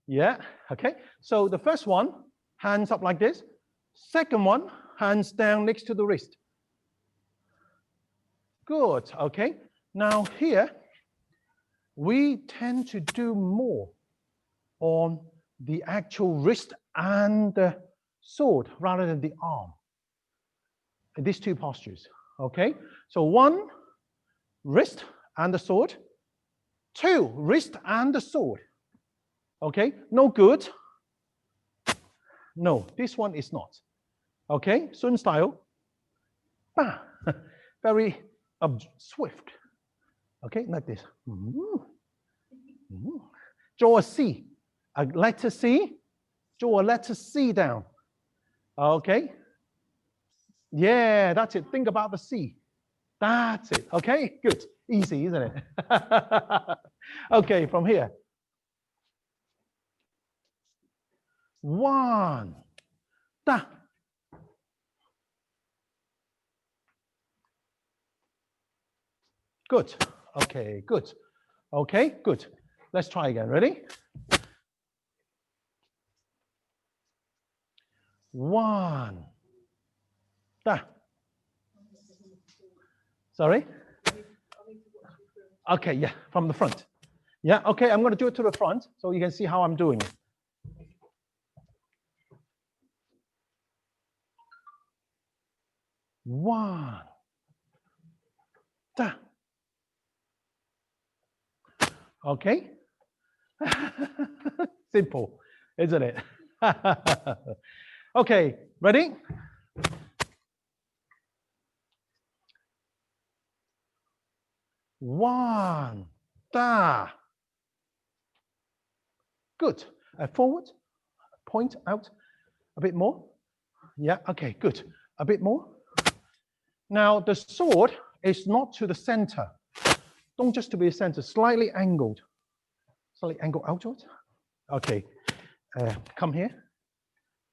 yeah, okay. So the first one, hands up like this. Second one, hands down next to the wrist. Good, okay. Now here, we tend to do more on the actual wrist and the sword rather than the arm. In these two postures, okay? So one, wrist and the sword. Two, wrist and the sword. Okay, no good. No, this one is not. Okay, Sun style. Bah. Very swift. Okay, like this. Draw a C, a letter C. Draw a letter C down. Okay. Yeah, that's it. Think about the C. That's it. Okay, good. Easy, isn't it? Okay, from here. One. Da. Good. Okay, good. Okay, good. Let's try again. Ready? One. Da. Sorry? Okay, yeah, from the front. Yeah, okay, I'm going to do it to the front so you can see how I'm doing it. One. Da. Okay. Simple, isn't it? Okay, ready? One. Da. Good. Forward. Point out. A bit more. Yeah, okay, good. A bit more. Now, the sword is not to the center. Don't just to be a center, slightly angled. Slightly angled outward. Okay, come here.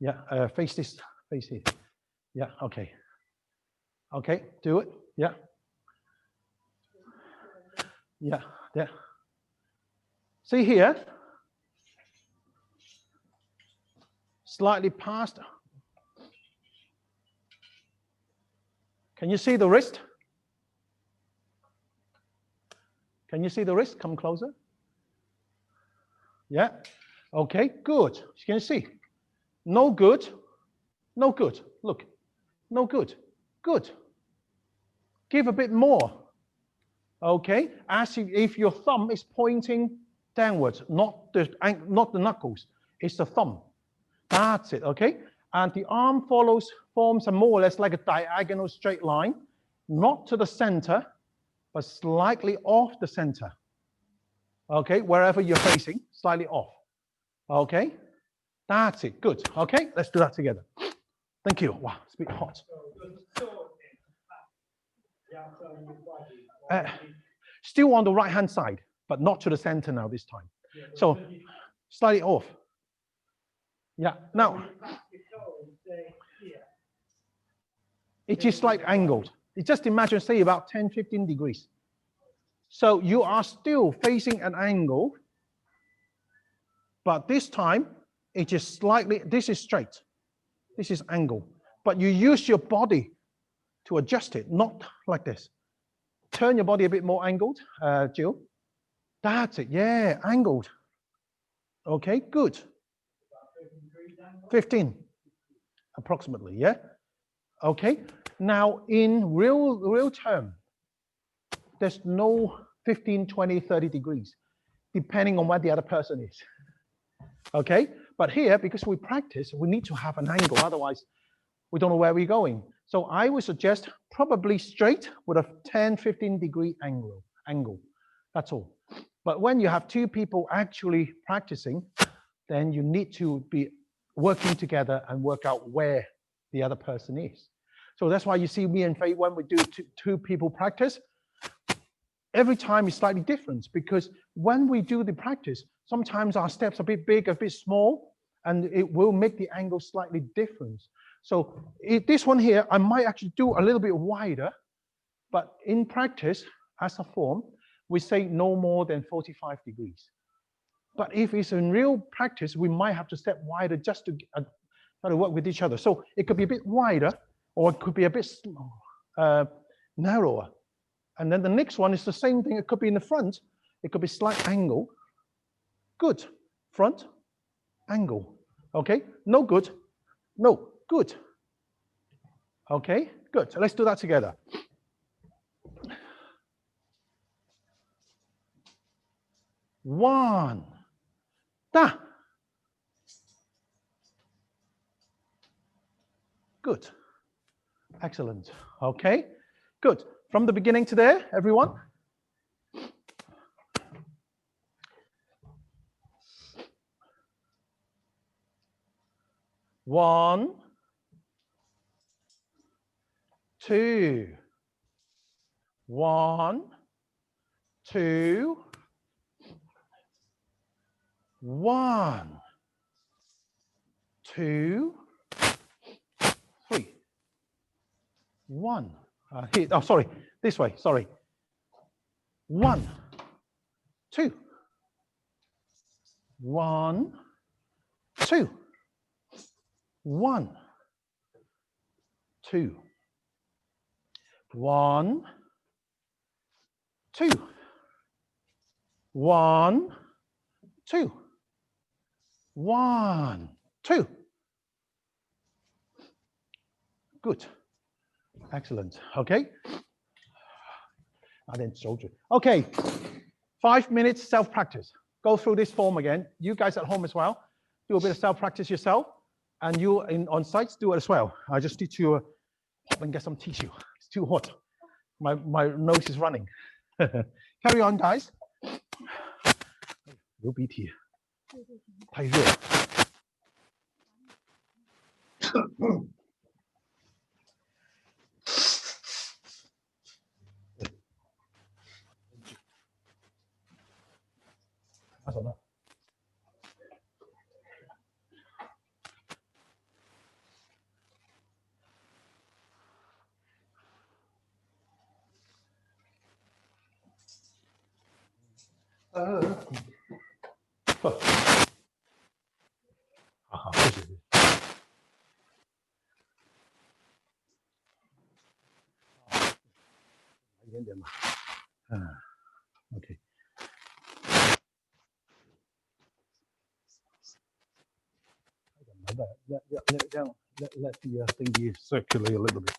Yeah, face this, face here. Yeah, okay. Okay, do it. Yeah. Yeah, there. See here, slightly past. Can you see the wrist? Can you see the wrist? Come closer. Yeah. Okay, good. You can see. No good. No good. Look. No good. Good. Give a bit more. Okay. As if your thumb is pointing downwards, not the knuckles. It's the thumb. That's it. Okay. And the arm forms a more or less like a diagonal straight line, not to the center, but slightly off the center. Okay, wherever you're facing, slightly off. Okay, that's it. Good. Okay, let's do that together. Thank you. Wow, it's a bit hot. Still on the right hand side, but not to the center now this time. So slightly off. Yeah. Now it is slightly angled. You just imagine, say about 10-15 degrees. So you are still facing an angle, but this time it is slightly, this is straight, this is angle. But you use your body to adjust it, not like this. Turn your body a bit more angled, Jill. That's it, yeah, angled. Okay, good. 15, approximately, yeah? Okay, now in real term, there's no 15, 20, 30 degrees, depending on what the other person is. Okay, but here, because we practice, we need to have an angle, otherwise we don't know where we're going. So I would suggest probably straight with a 10, 15 degree angle. That's all. But when you have two people actually practicing, then you need to be working together and work out where the other person is. So that's why you see me and Faye, when we do two people practice, every time is slightly different, because when we do the practice, sometimes our steps are a bit big, a bit small, and it will make the angle slightly different. So this one here, I might actually do a little bit wider, but in practice, as a form, we say no more than 45 degrees. But if it's in real practice, we might have to step wider just to try to work with each other. So it could be a bit wider, or it could be a bit narrower. And then the next one is the same thing. It could be in the front. It could be slight angle. Good. Front, angle. Okay. No good. No. Good. Okay. Good. So let's do that together. One. Da. Good. Excellent. Okay. Good. From the beginning to there, everyone. One, two, one, two, one, two, three, one. Here, oh, sorry, this way, sorry. 1, 2, 1, 2, 1, 2, 1, 2, 1, 2, 1, 2. Good. Excellent. Okay. Okay. 5 minutes self-practice. Go through this form again. You guys at home as well. Do a bit of self-practice yourself. And you on sites do it as well. I just need to pop and get some tissue. It's too hot. My nose is running. Carry on, guys. 流鼻涕，太热。拿手呢？ OK。Let the thingy circulate a little bit.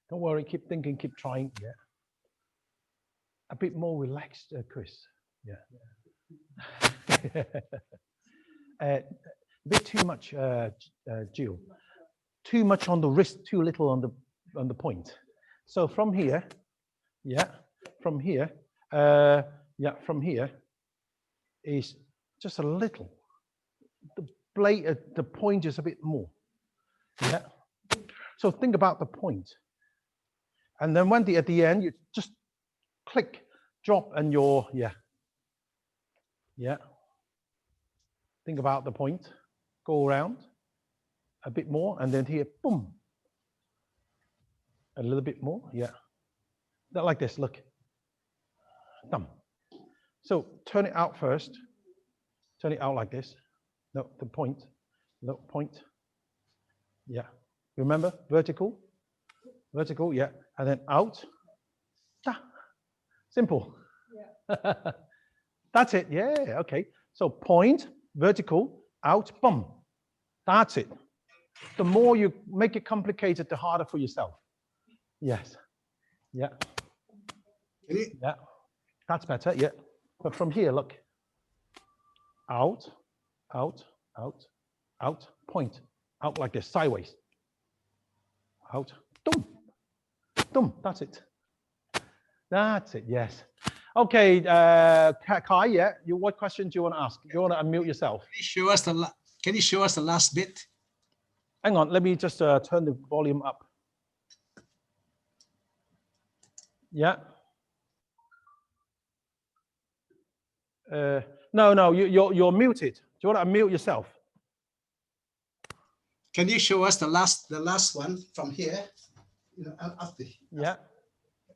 Don't worry, keep thinking, keep trying. Yeah. A bit more relaxed, Chris. Yeah. A bit too much, Jill. Too much on the wrist, too little on the point. So from here, yeah, from here, from here is just a little. The blade, the point is a bit more. Yeah. So think about the point. And then when at the end, you just click, drop, and you're, yeah. Think about the point, go around a bit more, and then here, boom. A little bit more, yeah. Not like this, look. Thumb. So turn it out first. Turn it out like this. No, the point. No, point. Yeah. Remember, vertical. Vertical, yeah. And then out. Da. Simple. Yeah. That's it, yeah, okay. So point, vertical, out, boom. That's it. The more you make it complicated, the harder for yourself. Yes. Yeah. Yeah. That's better, yeah. But from here, look. Out, out, out, out, point. Out like this, sideways. Out, dum, dum, that's it. That's it, yes. Okay, Kai, yeah, what question do you want to ask? Do you want to unmute yourself? Can you show us the last bit? Hang on, let me just turn the volume up. Yeah. No, you're muted. Do you want to unmute yourself? Can you show us the last one from here? You know, after. Yeah.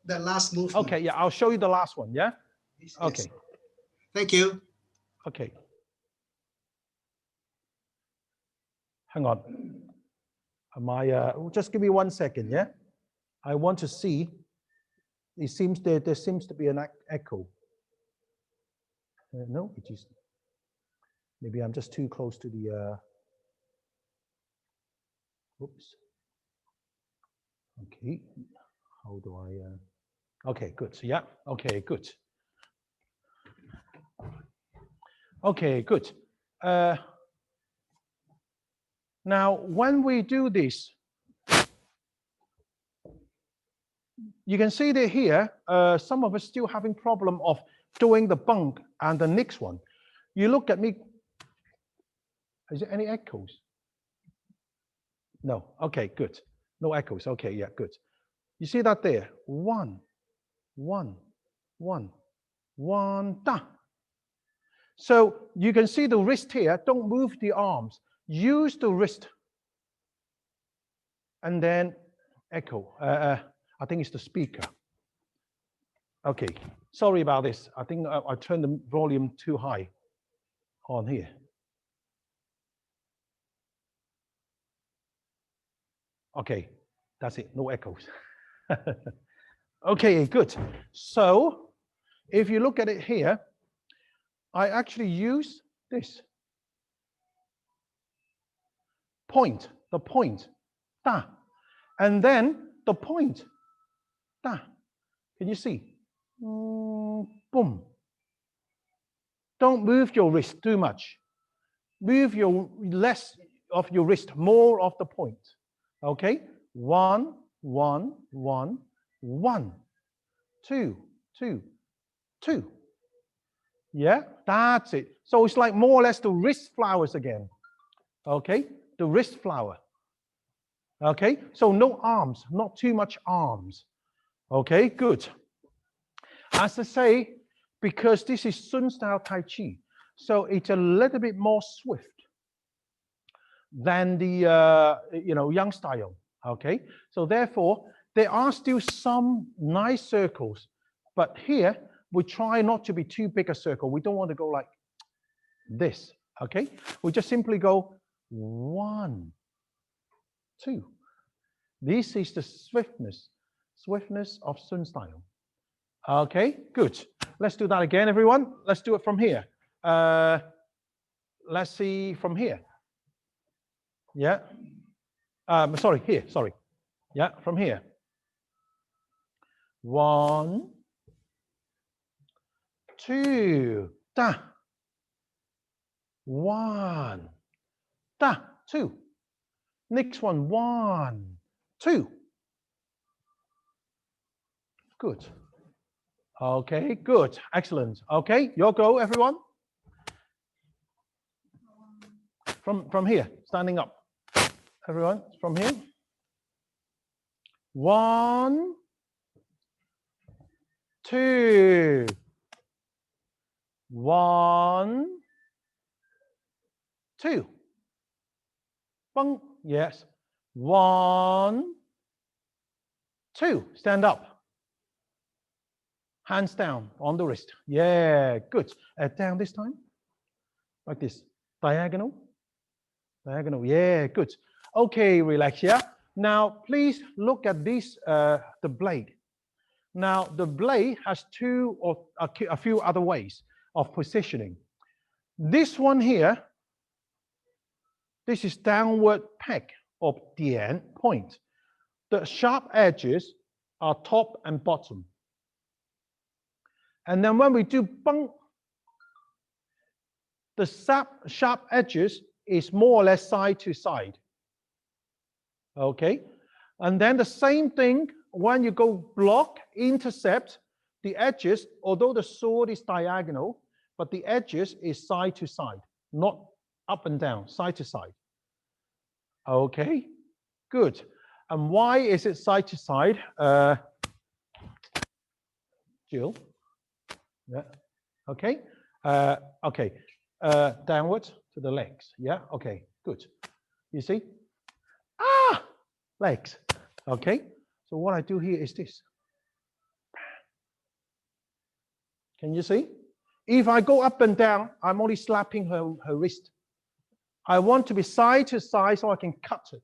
The last movement. Okay, yeah, I'll show you the last one, yeah? Yes. Okay. Thank you. Okay. Hang on. Am I, just give me 1 second, yeah? I want to see. It seems there seems to be an echo. No, it is. Maybe I'm just too close to the. Oops. Okay. How do I? Okay, good. So yeah. Okay, good. Okay, good. Now, when we do this, you can see that here, some of us still having problem of doing the bunk and the next one. You look at me. Is there any echoes? No. Okay, good. No echoes. Okay, yeah, good. You see that there? 1, 1, 1, 1, da. So you can see the wrist here. Don't move the arms. Use the wrist. And then echo. I think it's the speaker. Okay. Sorry about this. I think I turned the volume too high on here. Okay. That's it. No echoes. Okay, good. So if you look at it here, I actually use this. point, the point, da. And then the point, da. Can you see? Boom. Don't move your wrist too much. Move your less of your wrist, more of the point. Okay? 1, 1, 1, 1, 2, 2, 2. Yeah, that's it. So it's like more or less the wrist flowers again. Okay, the wrist flower. Okay, so no arms, not too much arms. Okay, good. As I say, because this is Sun style Tai Chi, so it's a little bit more swift than the Yang style. Okay, so therefore there are still some nice circles, but here we try not to be too big a circle. We don't want to go like this. Okay, we just simply go 1, 2. This is the swiftness of Sun style. Okay, good. Let's do that again, everyone. Let's do it from here. Let's see from here. Yeah. Sorry, here. Sorry. Yeah, from here. 1, 2, da. 1, da. 2. Next one. 1, 2. Good. Okay, good. Excellent. Okay, your go, everyone. From here, standing up. Everyone, from here. 1, 2. 1, 2. Bung. Yes. 1, 2. Stand up. Hands down on the wrist. Yeah, good. Down this time. Like this. Diagonal. Diagonal. Yeah, good. Okay, relax. Yeah. Now, please look at this, the blade. Now, the blade has two or a few other ways of positioning. This one here, this is downward peg or dian, point. The sharp edges are top and bottom. And then when we do bung, the sharp edges is more or less side to side. Okay, and then the same thing when you go block, intercept, the edges, although the sword is diagonal, but the edges is side to side, not up and down, side to side. Okay, good. And why is it side to side? Jill? Yeah, okay. Okay, downward to the legs. Yeah, okay, good. You see? Legs. Okay, so what I do here is this. Can you see? If I go up and down, I'm only slapping her wrist. I want to be side to side so I can cut it.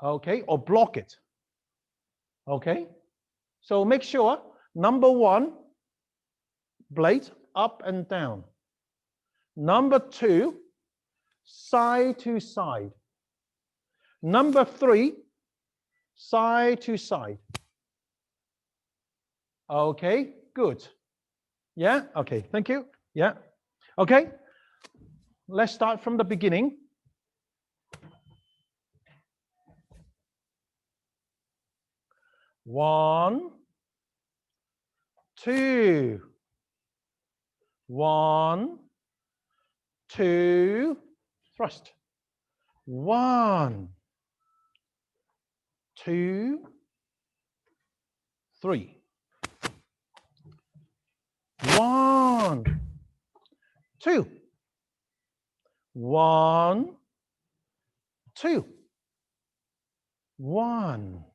Okay, or block it. Okay, so make sure, number 1, blade up and down. Number 2, side to side. Number 3, side to side. Okay, good. Yeah, okay, thank you. Yeah, okay. Let's start from the beginning. One, 2. 1, 2, thrust. 1, 2, 3. 1, 2. 1, 2. 1,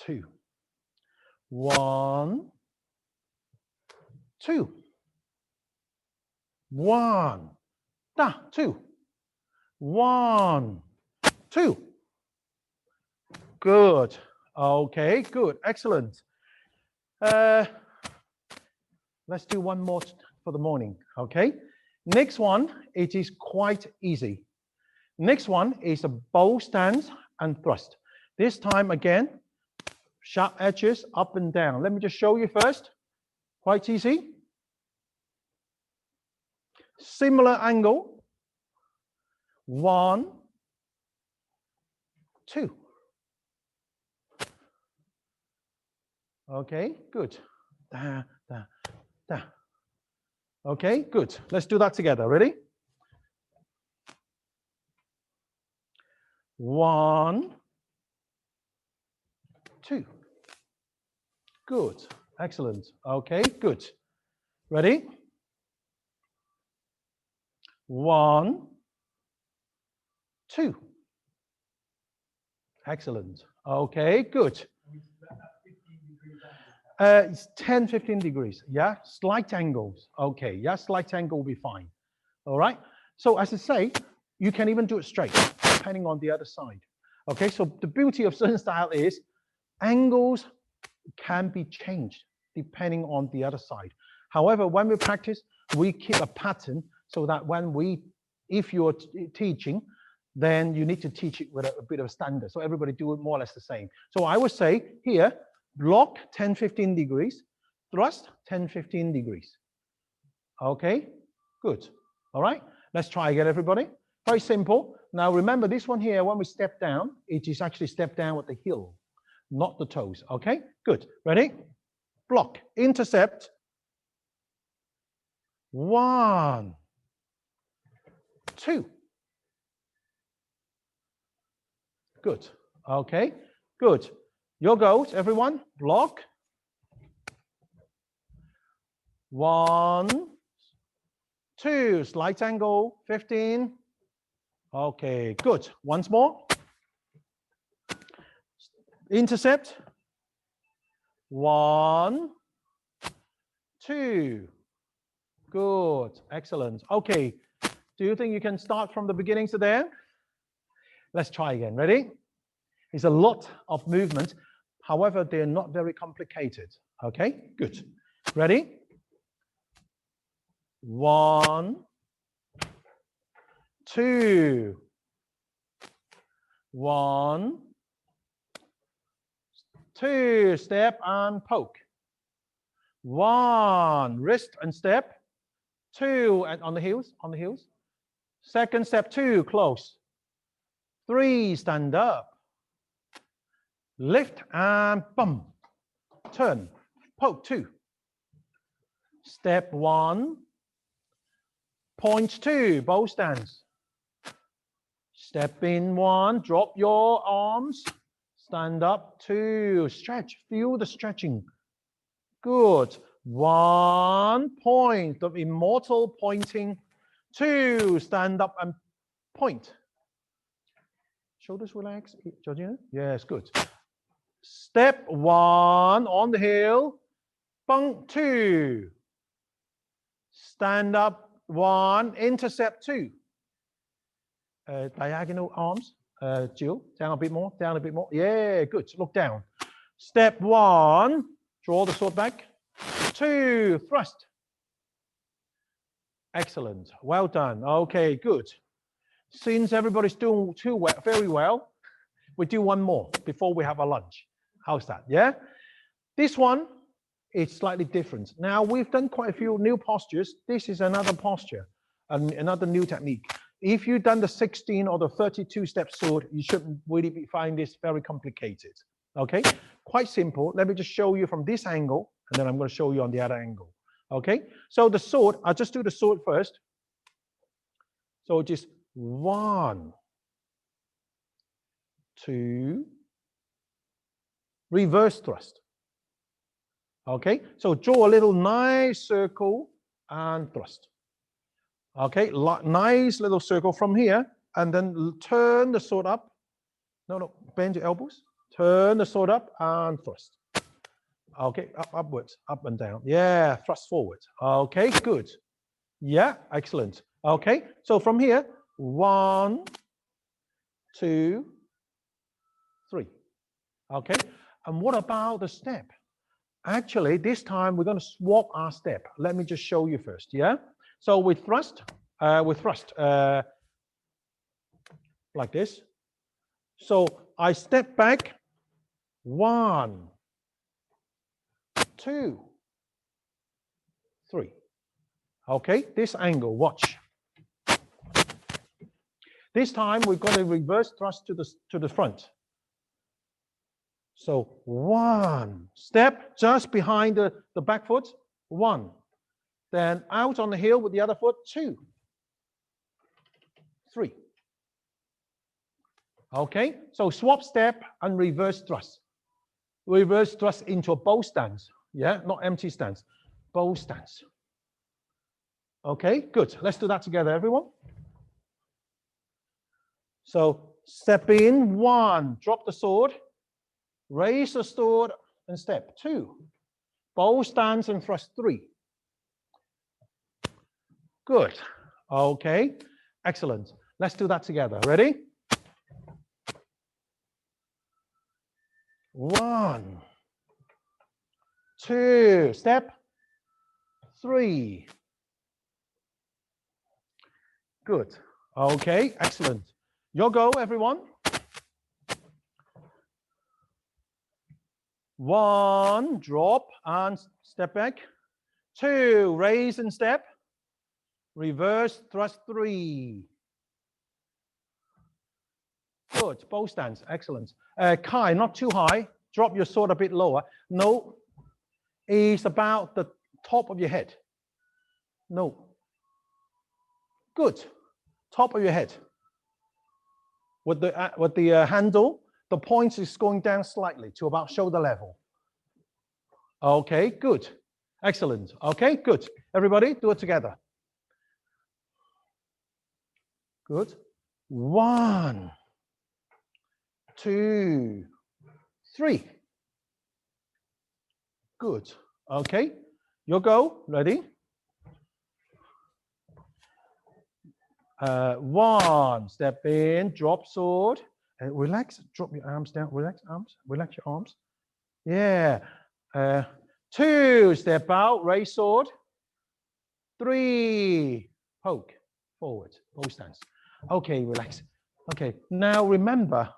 2. 1, 2. 1, 2. 1, 2. Good. Okay, good. Excellent. Let's do one more for the morning. Okay. Next one, it is quite easy. Next one is a bow stance and thrust. This time again, sharp edges up and down. Let me just show you first. Quite easy. Similar angle. 1, 2. Okay, good. Da, da, da. Okay, good. Let's do that together. Ready? 1, 2. Good. Excellent. Okay, good. Ready? 1, 2. Excellent. Okay, good. It's 10, 15 degrees. Yeah, slight angles. Okay, yeah, slight angle will be fine. All right. So as I say, you can even do it straight, depending on the other side. Okay, so the beauty of certain style is angles can be changed depending on the other side. However, when we practice, we keep a pattern so that if you're teaching, then you need to teach it with a bit of a standard. So everybody do it more or less the same. So I would say here, block 10, 15 degrees, thrust 10, 15 degrees. Okay, good. All right, let's try again, everybody. Very simple. Now remember this one here, when we step down, it is actually step down with the heel, not the toes. Okay, good. Ready? Block, intercept. 1, 2. Good. Okay, good. Your goals, everyone. Block. 1, 2. Slight angle, 15. Okay, good. Once more. Intercept. 1, 2. Good. Excellent. Okay. Do you think you can start from the beginning to there? Let's try again. Ready? It's a lot of movement. However, they're not very complicated. Okay, good. Ready? 1, 2. 1, 2. Step and poke. 1. Wrist and step. 2. And on the heels. On the heels. Second step. 2. Close. 3. Stand up. Lift and bump. Turn. Poke. 2. Step 1. Point 2. Bow stance. Step in 1. Drop your arms. Stand up. 2. Stretch. Feel the stretching. Good. 1. Point. The immortal pointing. 2. Stand up and point. Shoulders relax, Georgina? Yes, good. Step 1 on the heel. Bump 2. Stand up 1. Intercept 2. Diagonal arms. Jill, down a bit more. Down a bit more. Yeah, good. Look down. Step 1. Draw the sword back. 2. Thrust. Excellent. Well done. Okay, good. Since everybody's doing very well, we do one more before we have our lunch. How's that? Yeah? This one is slightly different. Now, we've done quite a few new postures. This is another posture, and another new technique. If you've done the 16 or the 32-step sword, you shouldn't really find this very complicated. Okay? Quite simple. Let me just show you from this angle, and then I'm going to show you on the other angle. Okay? So the sword, I'll just do the sword first. So just 1, 2, reverse thrust. Okay, so draw a little nice circle and thrust. Okay, nice little circle from here, and then turn the sword up. No, bend your elbows. Turn the sword up and thrust. Okay, upwards, up and down. Yeah, thrust forward. Okay, good. Yeah, excellent. Okay, so from here, 1, 2, 3. Okay, and what about the step? Actually, this time we're going to swap our step. Let me just show you first, yeah? So we thrust like this. So I step back, 1, 2, 3. Okay, this angle, watch. This time we're going to reverse thrust to the front. So 1 step just behind the back foot, 1. Then out on the heel with the other foot, 2, 3. Okay, so swap step and reverse thrust. Reverse thrust into a bow stance. Yeah, not empty stance, bow stance. Okay, good. Let's do that together, everyone. So step in, 1, drop the sword, raise the sword and step, 2, bow stance and thrust, 3. Good. Okay, excellent. Let's do that together. Ready? 1, 2, step, 3. Good. Okay, excellent. Your go, everyone. 1, drop and step back. 2, raise and step. Reverse thrust, 3. Good. Bow stance. Excellent. Kai, not too high. Drop your sword a bit lower. No. It's about the top of your head. No. Good. Top of your head. With the handle, the point is going down slightly to about shoulder level. Okay, good. Excellent. Okay, good. Everybody, do it together. Good. 1, 2, 3. Good. Okay, your go. Ready? 1, step in, drop sword, and relax. Drop your arms down. Relax arms. Relax your arms. Yeah. 2, step out, raise sword. 3, poke forward, bow stance. Okay, relax. Okay, now remember,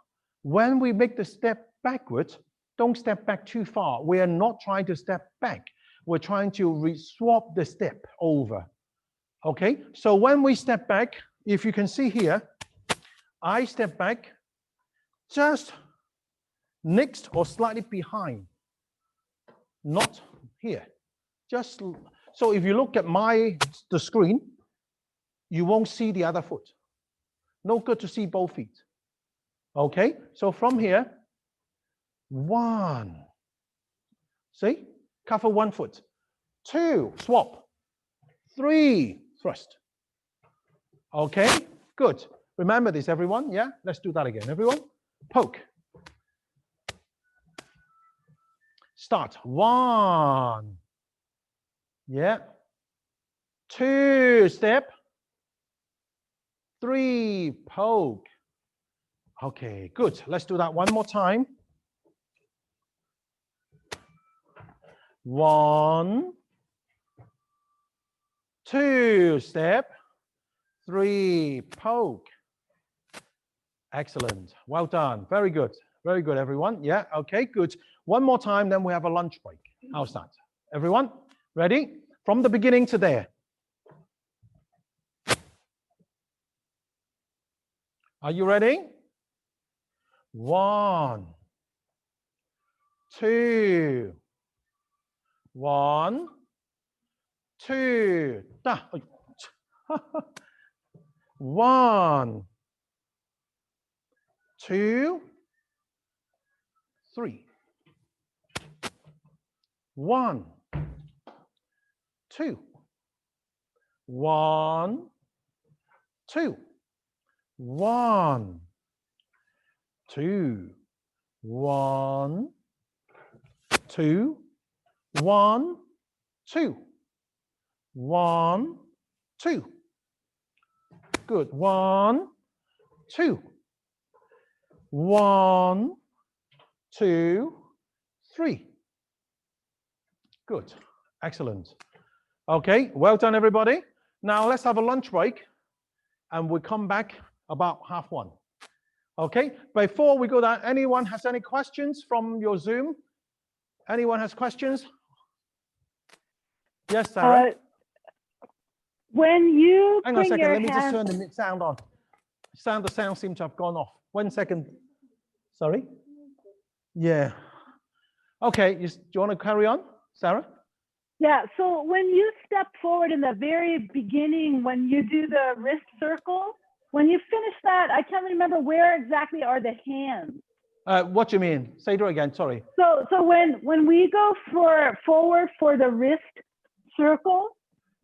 when we make the step backwards, don't step back too far. We are not trying to step back. We're trying to swap the step over. Okay, so when we step back, if you can see here, I step back just next or slightly behind, not here. Just so if you look at the screen, you won't see the other foot. No good to see both feet. Okay, so from here, 1. See, cover 1 foot. 2, swap. 3, thrust. Okay, good. Remember this, everyone. Yeah, let's do that again. Everyone, poke. Start. 1. Yeah. 2, step. 3, poke. Okay, good. Let's do that one more time. 1, 2, step. 3, poke. Excellent. Well done. Very good. Very good, everyone. Yeah, okay, good. One more time, then we have a lunch break. How's that? Everyone, ready? From the beginning to there. Are you ready? 1, 2, 1, 2, 1, 2, 3. 1, 2, 1, 2, 1, 2, 1, 2, 1, 2, 1, 2. Good. 1, 2, 1, 2, 3. Good. Excellent. Okay, well done, everybody. Now let's have a lunch break and we'll come back about 1:30. Okay, before we go down, anyone has any questions from your Zoom? Anyone has questions? Yes, Sarah. When you Hang on a bring second, your let me just hands, turn the sound on. The sound seems to have gone off. 1 second. Sorry? Yeah. Okay, do you want to carry on, Sarah? yeah, so when you step forward in the very beginning, when you do the wrist circle, when you finish that, I can't remember where exactly are the hands. What do you mean? Say it again, sorry. So when we go forward for the wrist circle,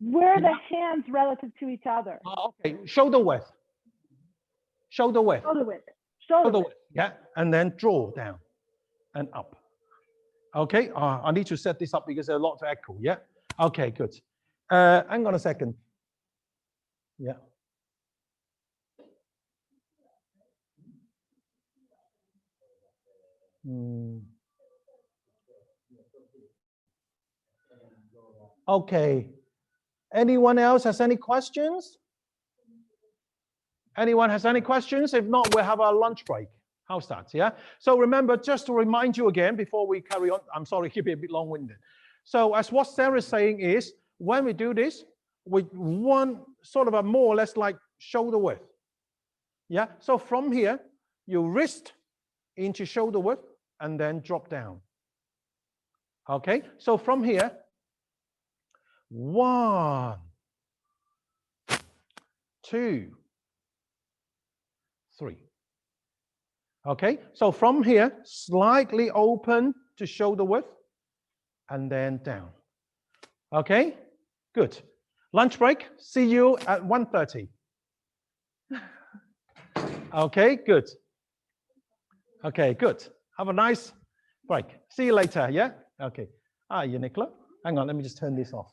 where are the hands relative to each other? Okay, shoulder width. Shoulder width. Shoulder width. Shoulder width. Yeah, and then draw down and up. Okay, I need to set this up because there's a lot to echo. Yeah. Okay, good. Hang on a second. Yeah. Okay. Anyone else has any questions? Anyone has any questions? If not, we'll have our lunch break. How's that? Yeah. So remember, just to remind you again before we carry on, I'm sorry, keep it a bit long-winded. So as what Sarah's saying is, when we do this, we want sort of a more or less like shoulder width. Yeah. So from here, you wrist into shoulder width and then drop down. Okay. So from here, 1, 2, 3. Okay, so from here, slightly open to shoulder width and then down. Okay, good. Lunch break, see you at 1:30. Okay, good. Okay, good. Have a nice break. See you later, yeah? Okay. Ah, you, Nicola. Hang on, let me just turn this off.